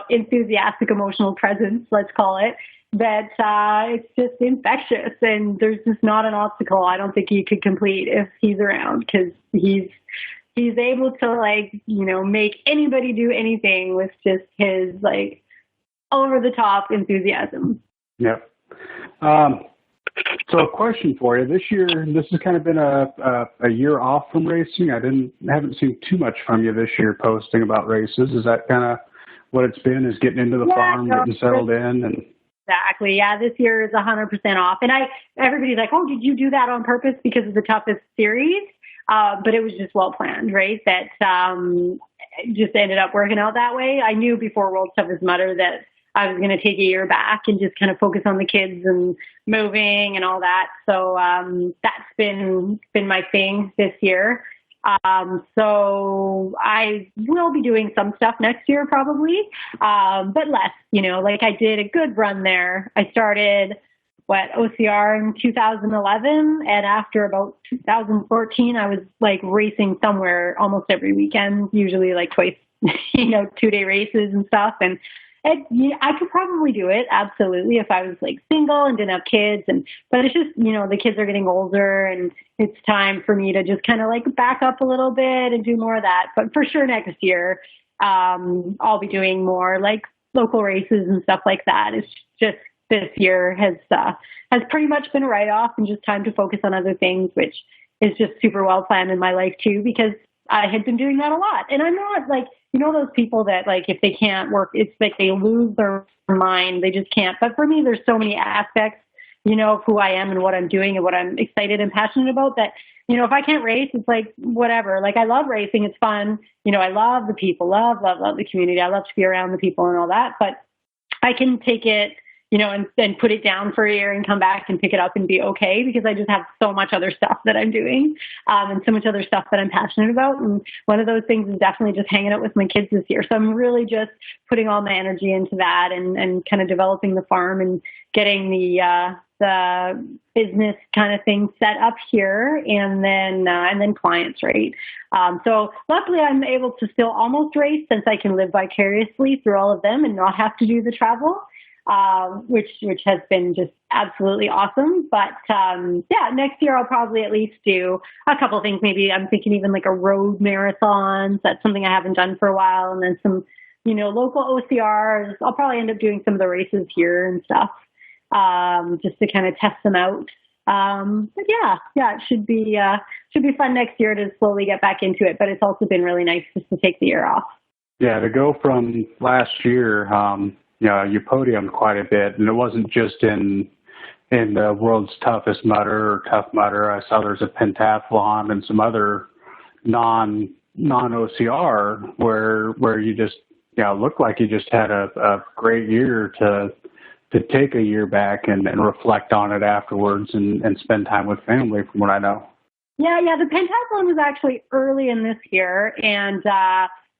enthusiastic emotional presence, let's call it, that it's just infectious. And there's just not an obstacle I don't think he could complete if he's around, because he's able to, like, make anybody do anything with just his, like, over the top enthusiasm. Yep. So a question for you. This year, this has kind of been a year off from racing. I haven't seen too much from you this year posting about races. Is that kind of what it's been, is getting into the farm, getting settled in? And exactly. Yeah, this year is 100% off. And everybody's like, oh, did you do that on purpose because of the toughest series? But it was just well planned, right? That just ended up working out that way. I knew before World's Toughest Mudder that I was going to take a year back and just kind of focus on the kids and moving and all that. So that's been my thing this year. So I will be doing some stuff next year probably, but less, like I did a good run there. I started OCR in 2011, and after about 2014, I was like racing somewhere almost every weekend, usually like twice, 2-day races and stuff. And I could probably do it, absolutely, if I was like single and didn't have kids. But it's just, the kids are getting older, and it's time for me to just kind of like back up a little bit and do more of that. But for sure next year, I'll be doing more like local races and stuff like that. It's just this year has pretty much been a write-off and just time to focus on other things, which is just super well planned in my life too, because I had been doing that a lot. And I'm not like, those people that like, if they can't work, it's like they lose their mind. They just can't. But for me, there's so many aspects, of who I am and what I'm doing and what I'm excited and passionate about, that, if I can't race, it's like, whatever. Like, I love racing. It's fun. I love the people, love the community. I love to be around the people and all that, but I can take it, and then put it down for a year and come back and pick it up and be okay, because I just have so much other stuff that I'm doing, and so much other stuff that I'm passionate about. And one of those things is definitely just hanging out with my kids this year. So I'm really just putting all my energy into that and kind of developing the farm and getting the business kind of thing set up here, and then clients, right? So luckily I'm able to still almost race, since I can live vicariously through all of them and not have to do the travel. Which has been just absolutely awesome. But next year I'll probably at least do a couple of things. Maybe I'm thinking even like a road marathon. That's something I haven't done for a while. And then some, local OCRs. I'll probably end up doing some of the races here and stuff, just to kind of test them out. But it should be fun next year to slowly get back into it. But it's also been really nice just to take the year off. Yeah, to go from last year, you podiumed quite a bit, and it wasn't just in the world's toughest mudder or tough mudder. I saw there's a pentathlon and some other non-OCR where you just looked like you just had a great year to take a year back and reflect on it afterwards and spend time with family, from what I know. Yeah, the pentathlon was actually early in this year, and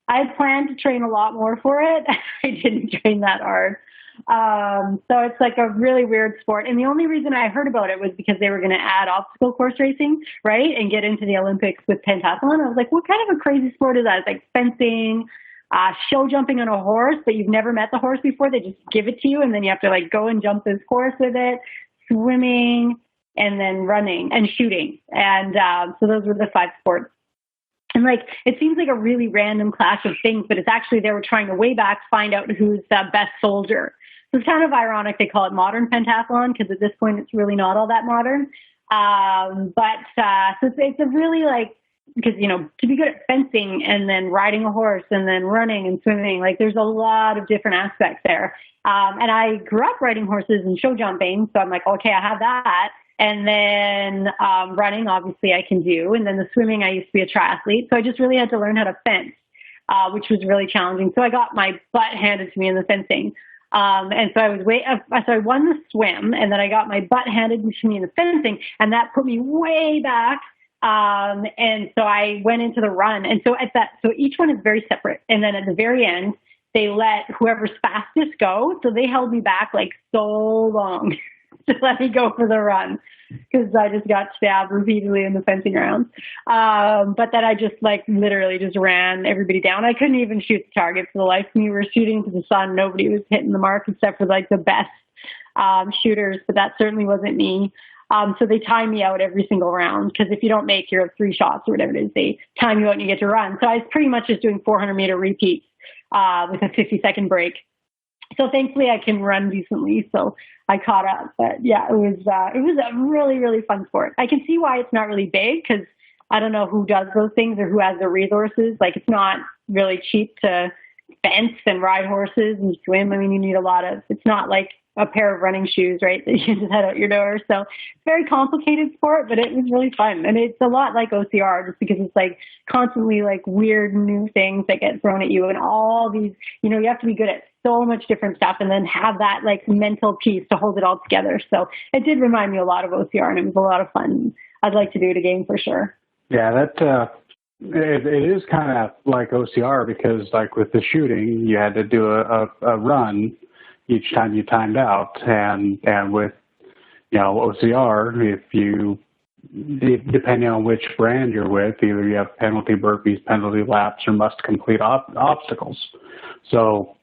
I had planned to train a lot more for it. I didn't train that hard. So it's like a really weird sport. And the only reason I heard about it was because they were going to add obstacle course racing, right? And get into the Olympics with pentathlon. I was like, what kind of a crazy sport is that? It's like fencing, show jumping on a horse, but you've never met the horse before. They just give it to you, and then you have to like go and jump this course with it, swimming, and then running and shooting. And so those were the 5 sports. And it seems like a really random clash of things, but it's actually, they were trying to way back find out who's the best soldier. So it's kind of ironic they call it modern pentathlon, because at this point it's really not all that modern. So it's a really because, to be good at fencing and then riding a horse and then running and swimming, there's a lot of different aspects there. And I grew up riding horses and show jumping. So I'm like, okay, I have that. And then running, obviously, I can do. And then the swimming, I used to be a triathlete. So I just really had to learn how to fence, which was really challenging. So I got my butt handed to me in the fencing. And so I won the swim, and then I got my butt handed to me in the fencing, and that put me way back. And so I went into the run. And so so each one is very separate. And then at the very end, they let whoever's fastest go. So they held me back so long to let me go for the run, because I just got stabbed repeatedly in the fencing rounds. But then I just literally just ran everybody down. I couldn't even shoot the target for the life of me. We were shooting to the sun. Nobody was hitting the mark except for the best shooters, but that certainly wasn't me. So they time me out every single round, because if you don't make your 3 shots or whatever it is, they time you out and you get to run. So I was pretty much just doing 400-meter repeats with a 50-second break. So thankfully I can run decently, so I caught up. But yeah, it was a really, really fun sport. I can see why it's not really big, because I don't know who does those things or who has the resources. It's not really cheap to fence and ride horses and swim. I mean, you need it's not like a pair of running shoes, right, that you just head out your door. So it's a very complicated sport, but it was really fun. And it's a lot like OCR, just because it's constantly weird new things that get thrown at you, and all these, you have to be good at so much different stuff, and then have that mental piece to hold it all together. So it did remind me a lot of OCR, and it was a lot of fun. I'd like to do it again for sure. Yeah, that it is kind of like OCR, because with the shooting, you had to do a run each time you timed out, and with OCR, depending on which brand you're with, either you have penalty burpees, penalty laps, or must complete obstacles. So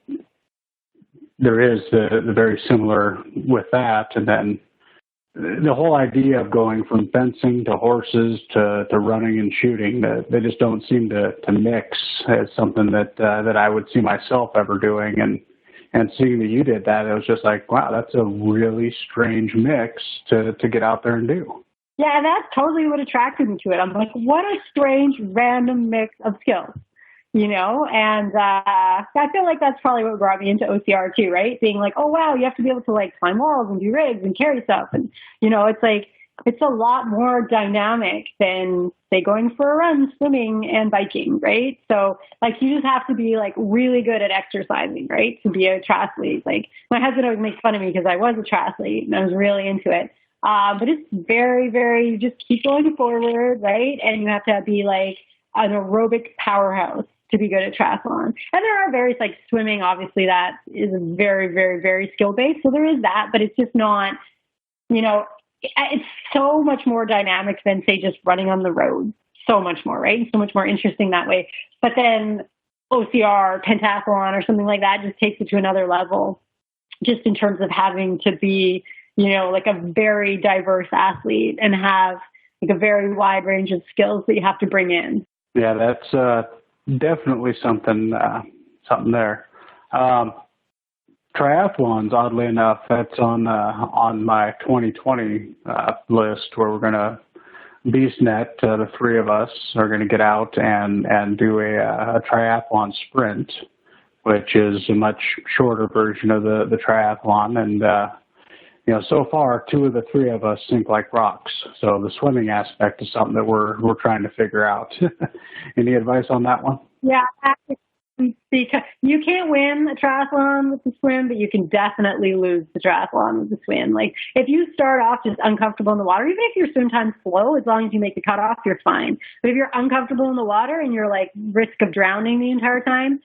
there is the very similar with that, and then the whole idea of going from fencing to horses to running and shooting, they just don't seem to mix as something that I would see myself ever doing. And seeing that you did that, it was just wow, that's a really strange mix to get out there and do. Yeah, that's totally what attracted me to it. I'm like, what a strange, random mix of skills. and I feel like that's probably what brought me into OCR too, right? Being like, oh, wow, you have to be able to like climb walls and do rigs and carry stuff. And, it's like, it's a lot more dynamic than say going for a run, swimming and biking, right? So like, you just have to be like really good at exercising, right? To be a triathlete. Like my husband always makes fun of me because I was a triathlete and I was really into it. But it's very, very, you just keep going forward, right? And you have to be like an aerobic powerhouse to be good at triathlon. And there are various, like swimming, obviously that is very, very, very skill-based. So there is that, but it's just not, it's so much more dynamic than say just running on the road. So much more, right? So much more interesting that way. But then OCR, pentathlon or something like that just takes it to another level, just in terms of having to be, like a very diverse athlete and have like a very wide range of skills that you have to bring in. Yeah, that's definitely something there. Triathlons, oddly enough, that's on my 2020 list where we're going to BeastNet. The three of us are going to get out and do a triathlon sprint, which is a much shorter version of the triathlon. And so far, two of the three of us sink like rocks. So the swimming aspect is something that we're trying to figure out. Any advice on that one? Yeah, because you can't win a triathlon with the swim, but you can definitely lose the triathlon with the swim. Like if you start off just uncomfortable in the water, even if your swim time's slow, as long as you make the cutoff, you're fine. But if you're uncomfortable in the water and you're like risk of drowning the entire time,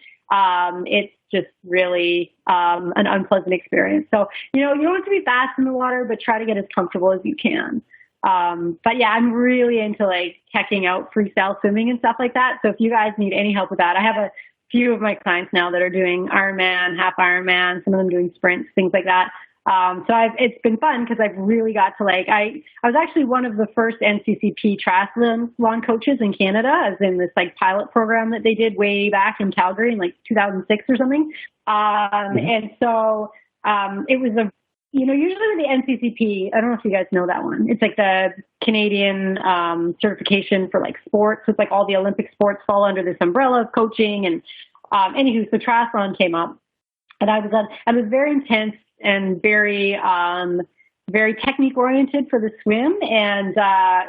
it's just really an unpleasant experience. So, you don't have to be fast in the water, but try to get as comfortable as you can. But yeah, I'm really into like checking out freestyle swimming and stuff like that. So if you guys need any help with that, I have a few of my clients now that are doing Ironman, half Ironman, some of them doing sprints, things like that. So it's been fun because I've really got to like, I was actually one of the first NCCP triathlon coaches in Canada, as in this like pilot program that they did way back in Calgary in like 2006 or something. And so it was usually with the NCCP, I don't know if you guys know that one. It's like the Canadian certification for like sports. So it's like all the Olympic sports fall under this umbrella of coaching. And anywho, so triathlon came up, and I was very intense and very very technique oriented for the swim, and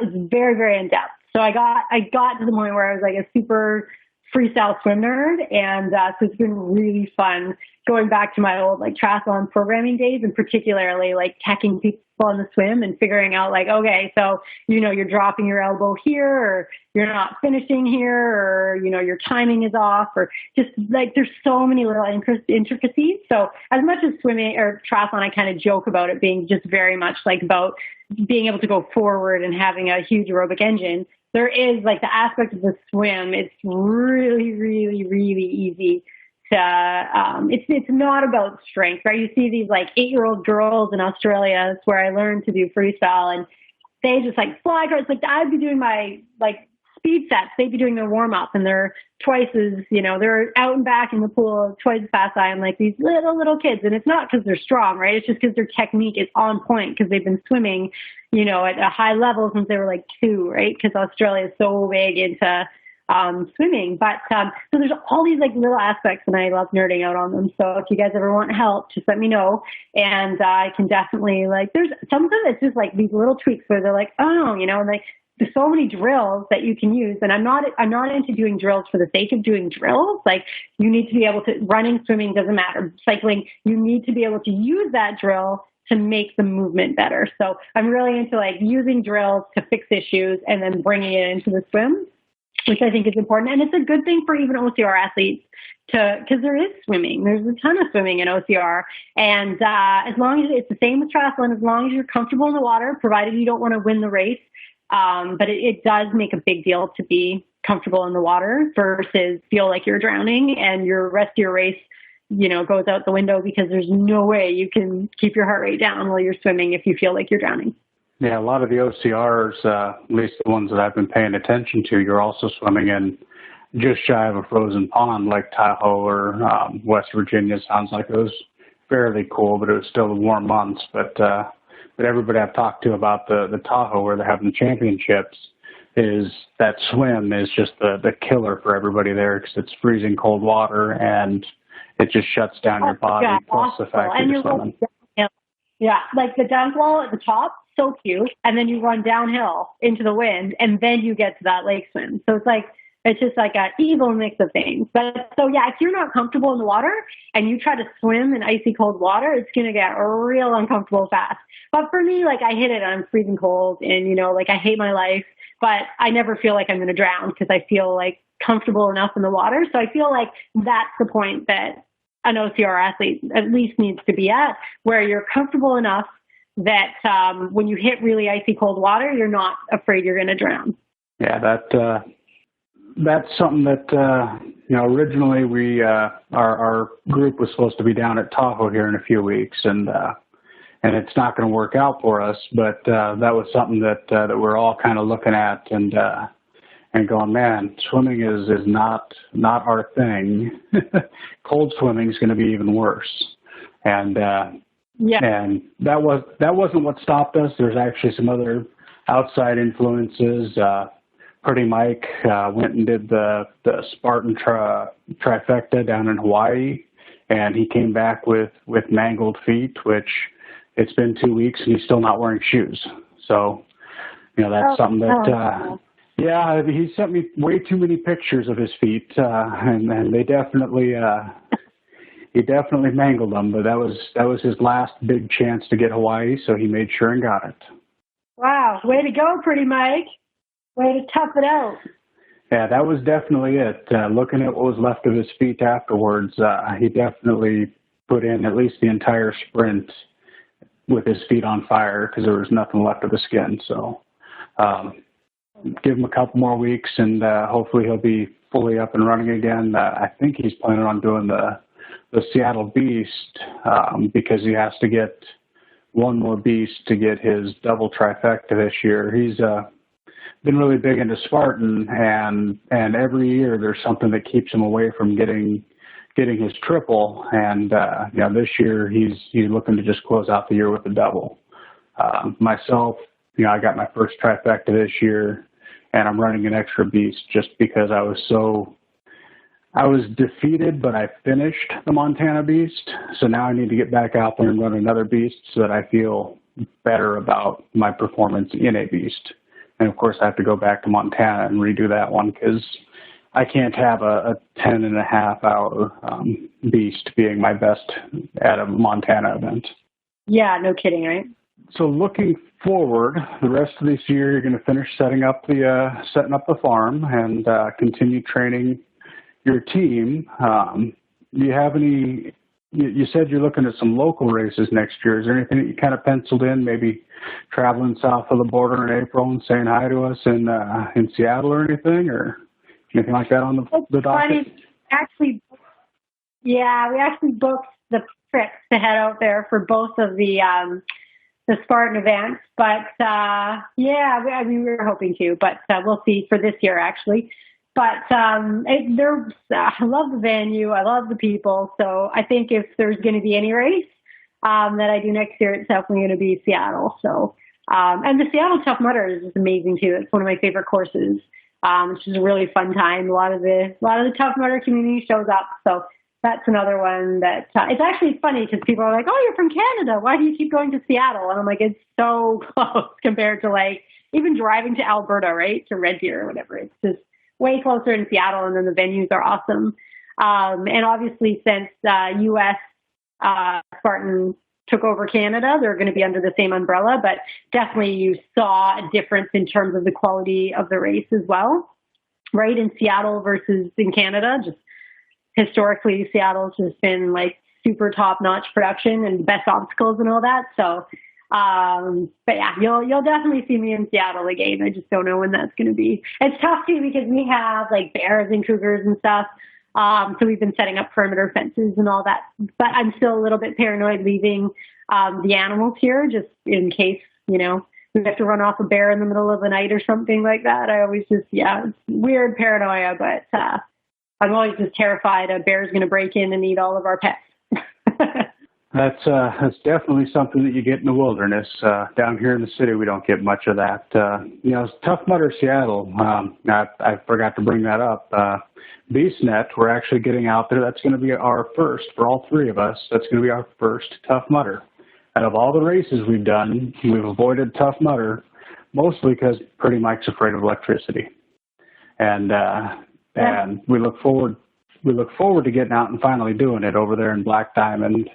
it's very, very in depth. So I got to the point where I was like a super freestyle swim nerd, and so it's been really fun going back to my old like triathlon programming days, and particularly like teching people on the swim and figuring out like, okay, so you're dropping your elbow here, or you're not finishing here, or your timing is off, or just like there's so many little intricacies. So as much as swimming or triathlon, I kind of joke about it being just very much like about being able to go forward and having a huge aerobic engine. There is like the aspect of the swim. It's really, really, really easy to, it's not about strength, right? You see these like 8-year-old girls in Australia, that's where I learned to do freestyle, and they just like fly across. Like I'd be doing my like speed sets. They'd be doing their warm up, and they're twice as, they're out and back in the pool twice as fast as I am, like these little kids. And it's not because they're strong, right? It's just because their technique is on point because they've been swimming, at a high level since they were like 2, right? Because Australia is so big into swimming. But so there's all these like little aspects, and I love nerding out on them. So if you guys ever want help, just let me know, and I can definitely like. There's something that's just like these little tweaks where they're like, oh, and like there's so many drills that you can use, and I'm not into doing drills for the sake of doing drills. Like you need to be able to running, swimming doesn't matter. Cycling, you need to be able to use that drill to make the movement better. So I'm really into like using drills to fix issues and then bringing it into the swim, which I think is important. And it's a good thing for even OCR athletes because there is swimming. There's a ton of swimming in OCR. And as long as it's the same with triathlon, as long as you're comfortable in the water, provided you don't want to win the race. But it does make a big deal to be comfortable in the water versus feel like you're drowning and your rest of your race, goes out the window because there's no way you can keep your heart rate down while you're swimming if you feel like you're drowning. Yeah, a lot of the OCRs, at least the ones that I've been paying attention to, you're also swimming in just shy of a frozen pond like Tahoe or West Virginia. Sounds like it was fairly cool, but it was still the warm months. But everybody I've talked to about the Tahoe where they're having the championships, is that swim is just the killer for everybody there because it's freezing cold water and it just shuts down your body. Plus the fact that you're swimming. Yeah, like the dunk wall at the top, so cute, and then you run downhill into the wind, and then you get to that lake swim. So it's just like an evil mix of things. But so yeah, if you're not comfortable in the water and you try to swim in icy cold water, it's gonna get real uncomfortable fast. But for me, like I hit it, I'm freezing cold, and like I hate my life, but I never feel like I'm gonna drown because I feel like comfortable enough in the water. So I feel like that's the point that an OCR athlete at least needs to be at, where you're comfortable enough that when you hit really icy cold water, you're not afraid you're going to drown. Yeah, that's something that originally we our group was supposed to be down at Tahoe here in a few weeks, and it's not going to work out for us. But that was something that we're all kind of looking at and going, man, swimming is not our thing. Cold swimming is going to be even worse. And and that wasn't what stopped us. There's actually some other outside influences. Pretty Mike went and did the Spartan trifecta down in Hawaii, and he came back with mangled feet, which it's been 2 weeks and he's still not wearing shoes. So, that's something that. Yeah, he sent me way too many pictures of his feet, and they definitely he definitely mangled them. But that was his last big chance to get Hawaii, so he made sure and got it. Wow, way to go, Pretty Mike! Way to tough it out. Yeah, that was definitely it. Looking at what was left of his feet afterwards, he definitely put in at least the entire sprint with his feet on fire because there was nothing left of the skin. So. Give him a couple more weeks, and hopefully he'll be fully up and running again. I think he's planning on doing the Seattle Beast because he has to get one more beast to get his double trifecta this year. He's been really big into Spartan, and every year there's something that keeps him away from getting his triple. And this year he's looking to just close out the year with a double. Myself, I got my first trifecta this year, and I'm running an extra beast just because I was defeated, but I finished the Montana Beast. So now I need to get back out there and run another beast so that I feel better about my performance in a beast. And of course I have to go back to Montana and redo that one because I can't have a 10.5 hour beast being my best at a Montana event. Yeah, no kidding, right? So looking forward, the rest of this year, you're going to finish setting up the farm and continue training your team. Do you have any? You said you're looking at some local races next year. Is there anything that you kind of penciled in? Maybe traveling south of the border in April and saying hi to us in Seattle or anything, or anything like that on the docket? We actually booked the trips to head out there for both of the Spartan events, but we were hoping to, but we'll see for this year actually. But I love the venue, I love the people, so I think if there's going to be any race that I do next year, it's definitely going to be Seattle. So and the Seattle Tough Mudder is just amazing too. It's one of my favorite courses. It's just a really fun time. A lot of the Tough Mudder community shows up, so. That's another one that it's actually funny because people are like, oh, you're from Canada. Why do you keep going to Seattle? And I'm like, it's so close compared to like even driving to Alberta, right? To Red Deer or whatever. It's just way closer in Seattle. And then the venues are awesome. And obviously since U.S. Spartan took over Canada, they're going to be under the same umbrella. But definitely you saw a difference in terms of the quality of the race as well, right? In Seattle versus in Canada, just historically, Seattle's just been like super top-notch production and best obstacles and all that. So, but yeah, you'll definitely see me in Seattle again. I just don't know when that's going to be. It's tough too because we have like bears and cougars and stuff. So we've been setting up perimeter fences and all that. But I'm still a little bit paranoid leaving the animals here just in case, we have to run off a bear in the middle of the night or something like that. I always just, it's weird paranoia, but I'm always just terrified a bear's going to break in and eat all of our pets. That's definitely something that you get in the wilderness. Down here in the city, we don't get much of that. Tough Mudder Seattle. I forgot to bring that up. BeastNet, we're actually getting out there. That's going to be our first for all three of us. That's going to be our first Tough Mudder. Out of all the races we've done, we've avoided Tough Mudder, mostly because Pretty Mike's afraid of electricity, and we look forward to getting out and finally doing it over there in Black Diamond.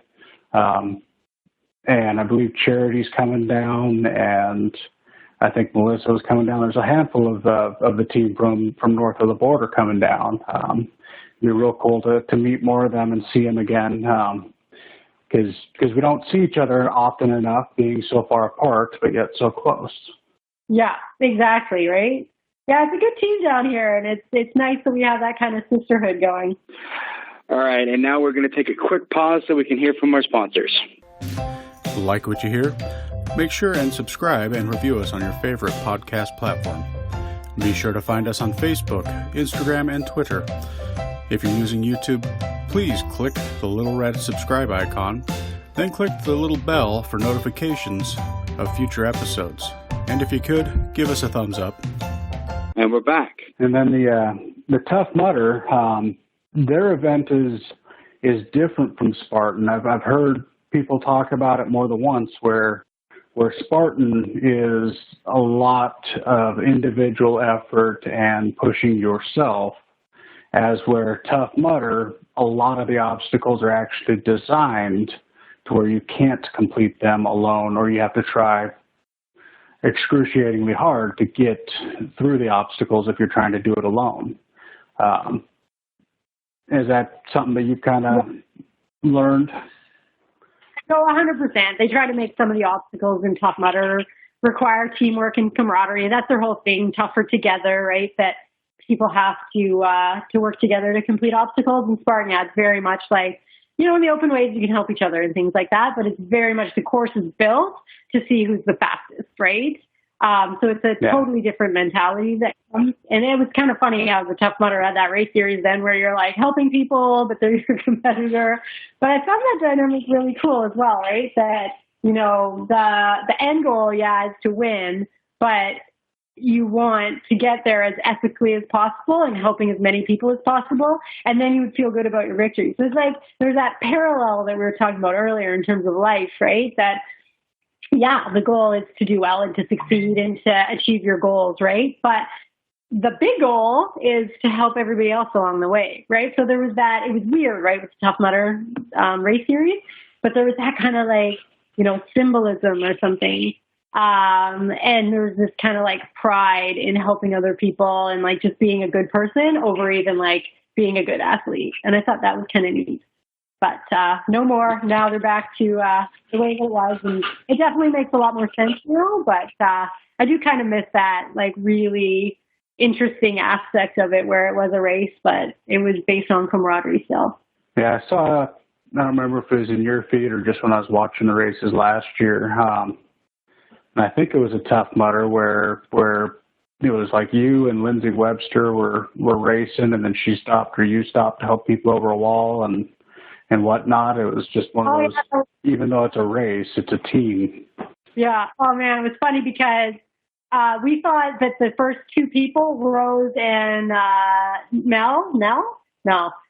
And I believe Charity's coming down, and I think Melissa was coming down. There's a handful of the team from north of the border coming down. It'd be real cool to meet more of them and see them again, because we don't see each other often enough, being so far apart, but yet so close. Yeah, exactly, right? Yeah, it's a good team down here, and it's nice that we have that kind of sisterhood going. All right, and now we're going to take a quick pause so we can hear from our sponsors. Like what you hear? Make sure and subscribe and review us on your favorite podcast platform. Be sure to find us on Facebook, Instagram, and Twitter. If you're using YouTube, please click the little red subscribe icon, then click the little bell for notifications of future episodes. And if you could, give us a thumbs up. And we're back. And then the Tough Mudder, their event is different from Spartan. I've heard people talk about it more than once, where Spartan is a lot of individual effort and pushing yourself, as where Tough Mudder, a lot of the obstacles are actually designed to where you can't complete them alone, or you have to try excruciatingly hard to get through the obstacles if you're trying to do it alone. Is that something that you've kind of learned? No, 100%. They try to make some of the obstacles in Tough Mudder require teamwork and camaraderie. That's their whole thing, tougher together, right? That people have to work together to complete obstacles. In Spartan, yeah, it's very much like, in the open ways you can help each other and things like that, but it's very much the course is built to see who's the fastest, right? So it's a totally different mentality that comes. And it was kind of funny how the Tough Mudder had that race series then where you're like helping people, but they're your competitor. But I found that dynamic really cool as well, right? That, the end goal, is to win, but you want to get there as ethically as possible and helping as many people as possible. And then you would feel good about your victory. So it's like, there's that parallel that we were talking about earlier in terms of life, right? That, the goal is to do well and to succeed and to achieve your goals, right? But the big goal is to help everybody else along the way, right? So there was that, it was weird, right, with the Tough Mudder race series, but there was that kind of like, symbolism or something. And there was this kind of like pride in helping other people and like just being a good person over even like being a good athlete. And I thought that was kind of neat. But no more. Now they're back to the way it was. And it definitely makes a lot more sense now. But I do kind of miss that like really interesting aspect of it where it was a race, but it was based on camaraderie still. Yeah, I saw, I don't remember if it was in your feed or just when I was watching the races last year. And I think it was a Tough Mudder where it was like you and Lindsay Webster were racing, and then she stopped or you stopped to help people over a wall and whatnot. It was just one of those, even though it's a race, it's a team. Yeah. Oh, man, it was funny because we thought that the first two people, Rose and Mel,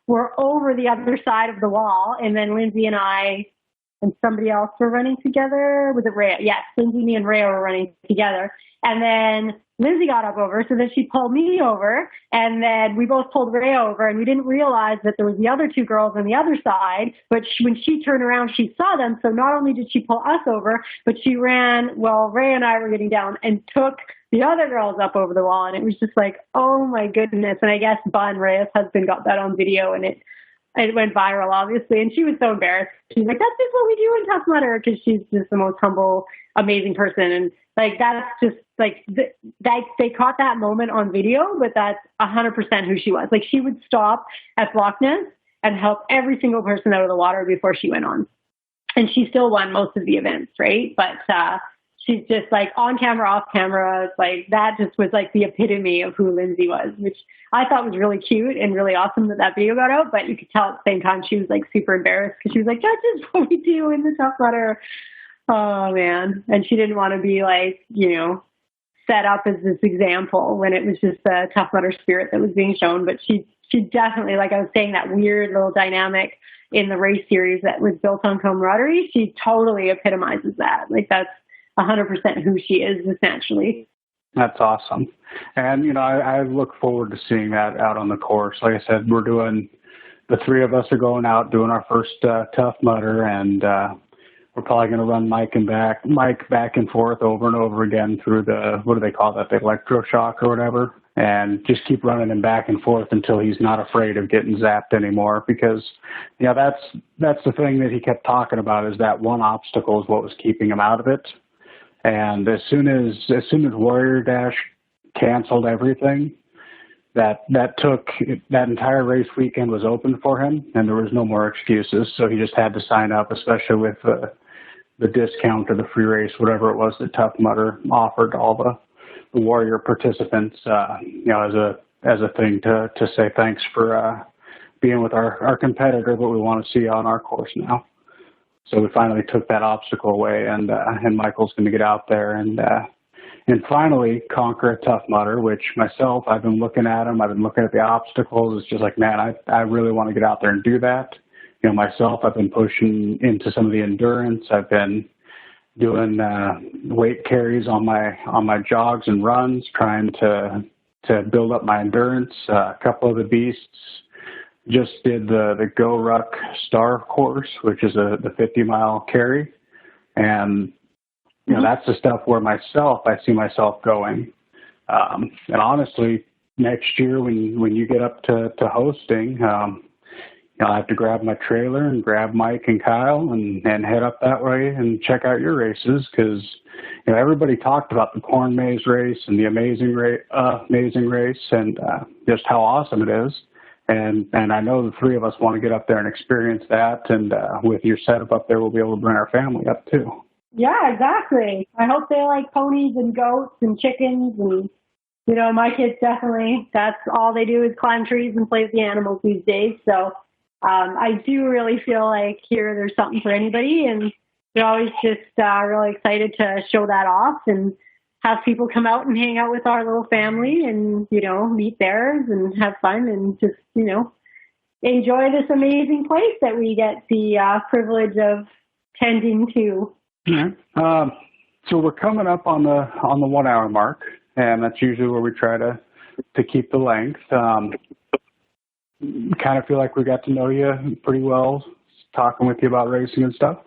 were over the other side of the wall, and then Lindsay and I and somebody else were running together. Was it Rhea? Yes, Lindsay, me, and Rhea were running together. And then Lindsay got up over, so then she pulled me over, and then we both pulled Rhea over, and we didn't realize that there was the other two girls on the other side, but when she turned around, she saw them, so not only did she pull us over, but she ran while Rhea and I were getting down and took the other girls up over the wall, and it was just like, oh my goodness. And I guess Bun, Rhea's husband, got that on video, and it went viral, obviously, and she was so embarrassed. She's like, that's just what we do in Tough Mudder, because she's just the most humble, amazing person. And like, that's just like, they caught that moment on video, but that's 100% who she was. Like, she would stop at Blockness and help every single person out of the water before she went on. And she still won most of the events, right? But she's just like on camera, off camera. It's like that just was like the epitome of who Lindsay was, which I thought was really cute and really awesome that video got out. But you could tell at the same time she was like super embarrassed because she was like, that's just what we do in the Tough Mudder. Oh man. And she didn't want to be like, set up as this example when it was just the Tough Mudder spirit that was being shown. But she definitely, like I was saying, that weird little dynamic in the race series that was built on camaraderie, she totally epitomizes that. Like that's 100% who she is essentially. That's awesome. And, I look forward to seeing that out on the course. Like I said, the three of us are going out doing our first Tough Mudder, and we're probably going to run Mike back and forth over and over again through what do they call that, the electroshock or whatever, and just keep running him back and forth until he's not afraid of getting zapped anymore. Because, that's the thing that he kept talking about, is that one obstacle is what was keeping him out of it. And as soon as Warrior Dash canceled everything, that entire race weekend was open for him, and there was no more excuses. So he just had to sign up, especially with the discount or the free race, whatever it was that Tough Mudder offered all the Warrior participants, as a thing to say thanks for being with our competitor, but we want to see on our course now. So we finally took that obstacle away, and Michael's going to get out there and finally conquer a Tough Mudder, which myself, I've been looking at them. I've been looking at the obstacles. It's just like, man, I really want to get out there and do that. Myself, I've been pushing into some of the endurance. I've been doing weight carries on my jogs and runs, trying to build up my endurance. A couple of the beasts just did the Go Ruck Star course, which is the 50-mile carry. And, that's the stuff where I see myself going. And honestly, next year when you get up to hosting, I'll have to grab my trailer and grab Mike and Kyle and head up that way and check out your races, because, everybody talked about the Corn Maze race and the amazing race and just how awesome it is. And I know the three of us want to get up there and experience that. And with your setup up there, we'll be able to bring our family up too. Yeah, exactly. I hope they like ponies and goats and chickens. And, my kids definitely, that's all they do is climb trees and play with the animals these days. So I do really feel like here there's something for anybody. And we're always just really excited to show that off and have people come out and hang out with our little family and, meet theirs and have fun and just, enjoy this amazing place that we get the privilege of tending to. Yeah. So we're coming up on the 1 hour mark, and that's usually where we try to keep the length. Kind of feel like we got to know you pretty well, talking with you about racing and stuff.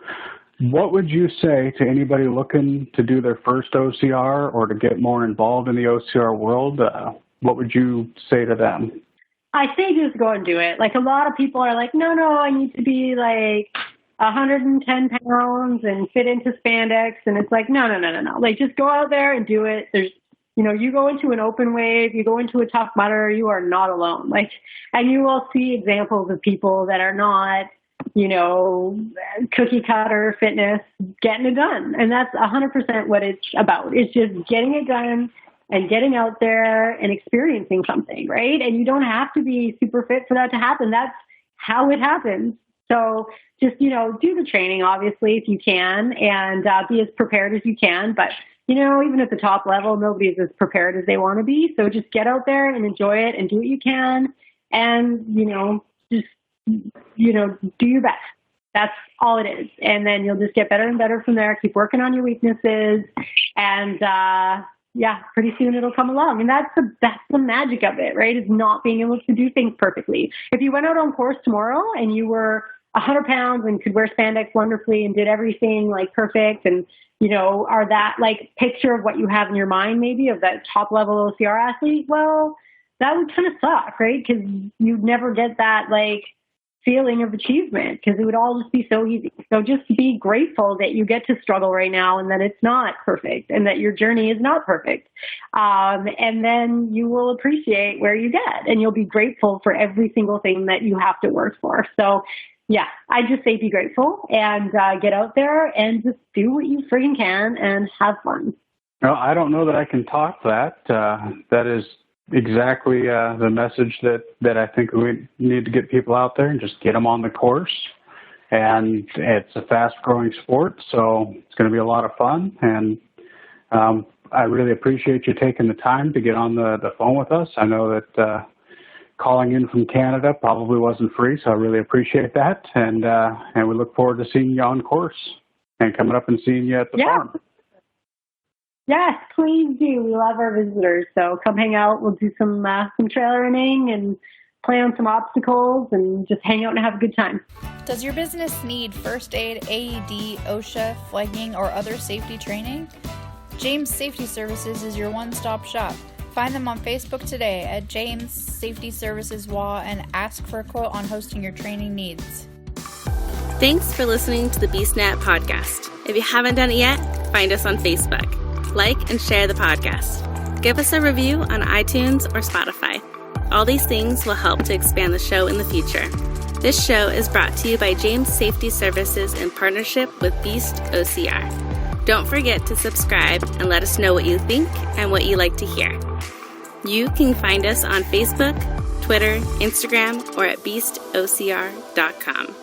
What would you say to anybody looking to do their first OCR or to get more involved in the OCR world? What would you say to them? I say just go and do it. Like a lot of people are like, no, I need to be like 110 pounds and fit into spandex. And it's like, no. Like just go out there and do it. There's, you go into an open wave, you go into a Tough Mudder, you are not alone. Like, and you will see examples of people that are not, cookie cutter fitness, getting it done. And that's 100% what it's about. It's just getting it done and getting out there and experiencing something, right? And you don't have to be super fit for that to happen. That's how it happens. So just, do the training, obviously, if you can, and be as prepared as you can. But, even at the top level, nobody's as prepared as they want to be. So just get out there and enjoy it and do what you can. And, just, do your best. That's all it is. And then you'll just get better and better from there. Keep working on your weaknesses. And, pretty soon it'll come along. And that's the magic of it, right? Is not being able to do things perfectly. If you went out on course tomorrow and you were 100 pounds and could wear spandex wonderfully and did everything like perfect and, are that like picture of what you have in your mind maybe of that top level OCR athlete, well, that would kind of suck, right? Because you'd never get that like feeling of achievement because it would all just be so easy. So just be grateful that you get to struggle right now and that it's not perfect and that your journey is not perfect. And then you will appreciate where you get and you'll be grateful for every single thing that you have to work for. So Yeah, I just say be grateful and get out there and just do what you friggin' can and have fun. Well, I don't know that I can top that. That is exactly the message that I think we need to get people out there and just get them on the course. And it's a fast-growing sport, so it's going to be a lot of fun. And I really appreciate you taking the time to get on the phone with us. I know that calling in from Canada probably wasn't free, so I really appreciate that. And we look forward to seeing you on course and coming up and seeing you at the farm. Yes, please do. We love our visitors, so come hang out. We'll do some trail running and play on some obstacles and just hang out and have a good time. Does your business need first aid, AED, OSHA, flagging, or other safety training? James Safety Services is your one-stop shop. Find them on Facebook today at James Safety Services WA and ask for a quote on hosting your training needs. Thanks for listening to the BeastNet podcast. If you haven't done it yet, find us on Facebook. Like and share the podcast. Give us a review on iTunes or Spotify. All these things will help to expand the show in the future. This show is brought to you by James Safety Services in partnership with Beast OCR. Don't forget to subscribe and let us know what you think and what you like to hear. You can find us on Facebook, Twitter, Instagram, or at beastocr.com.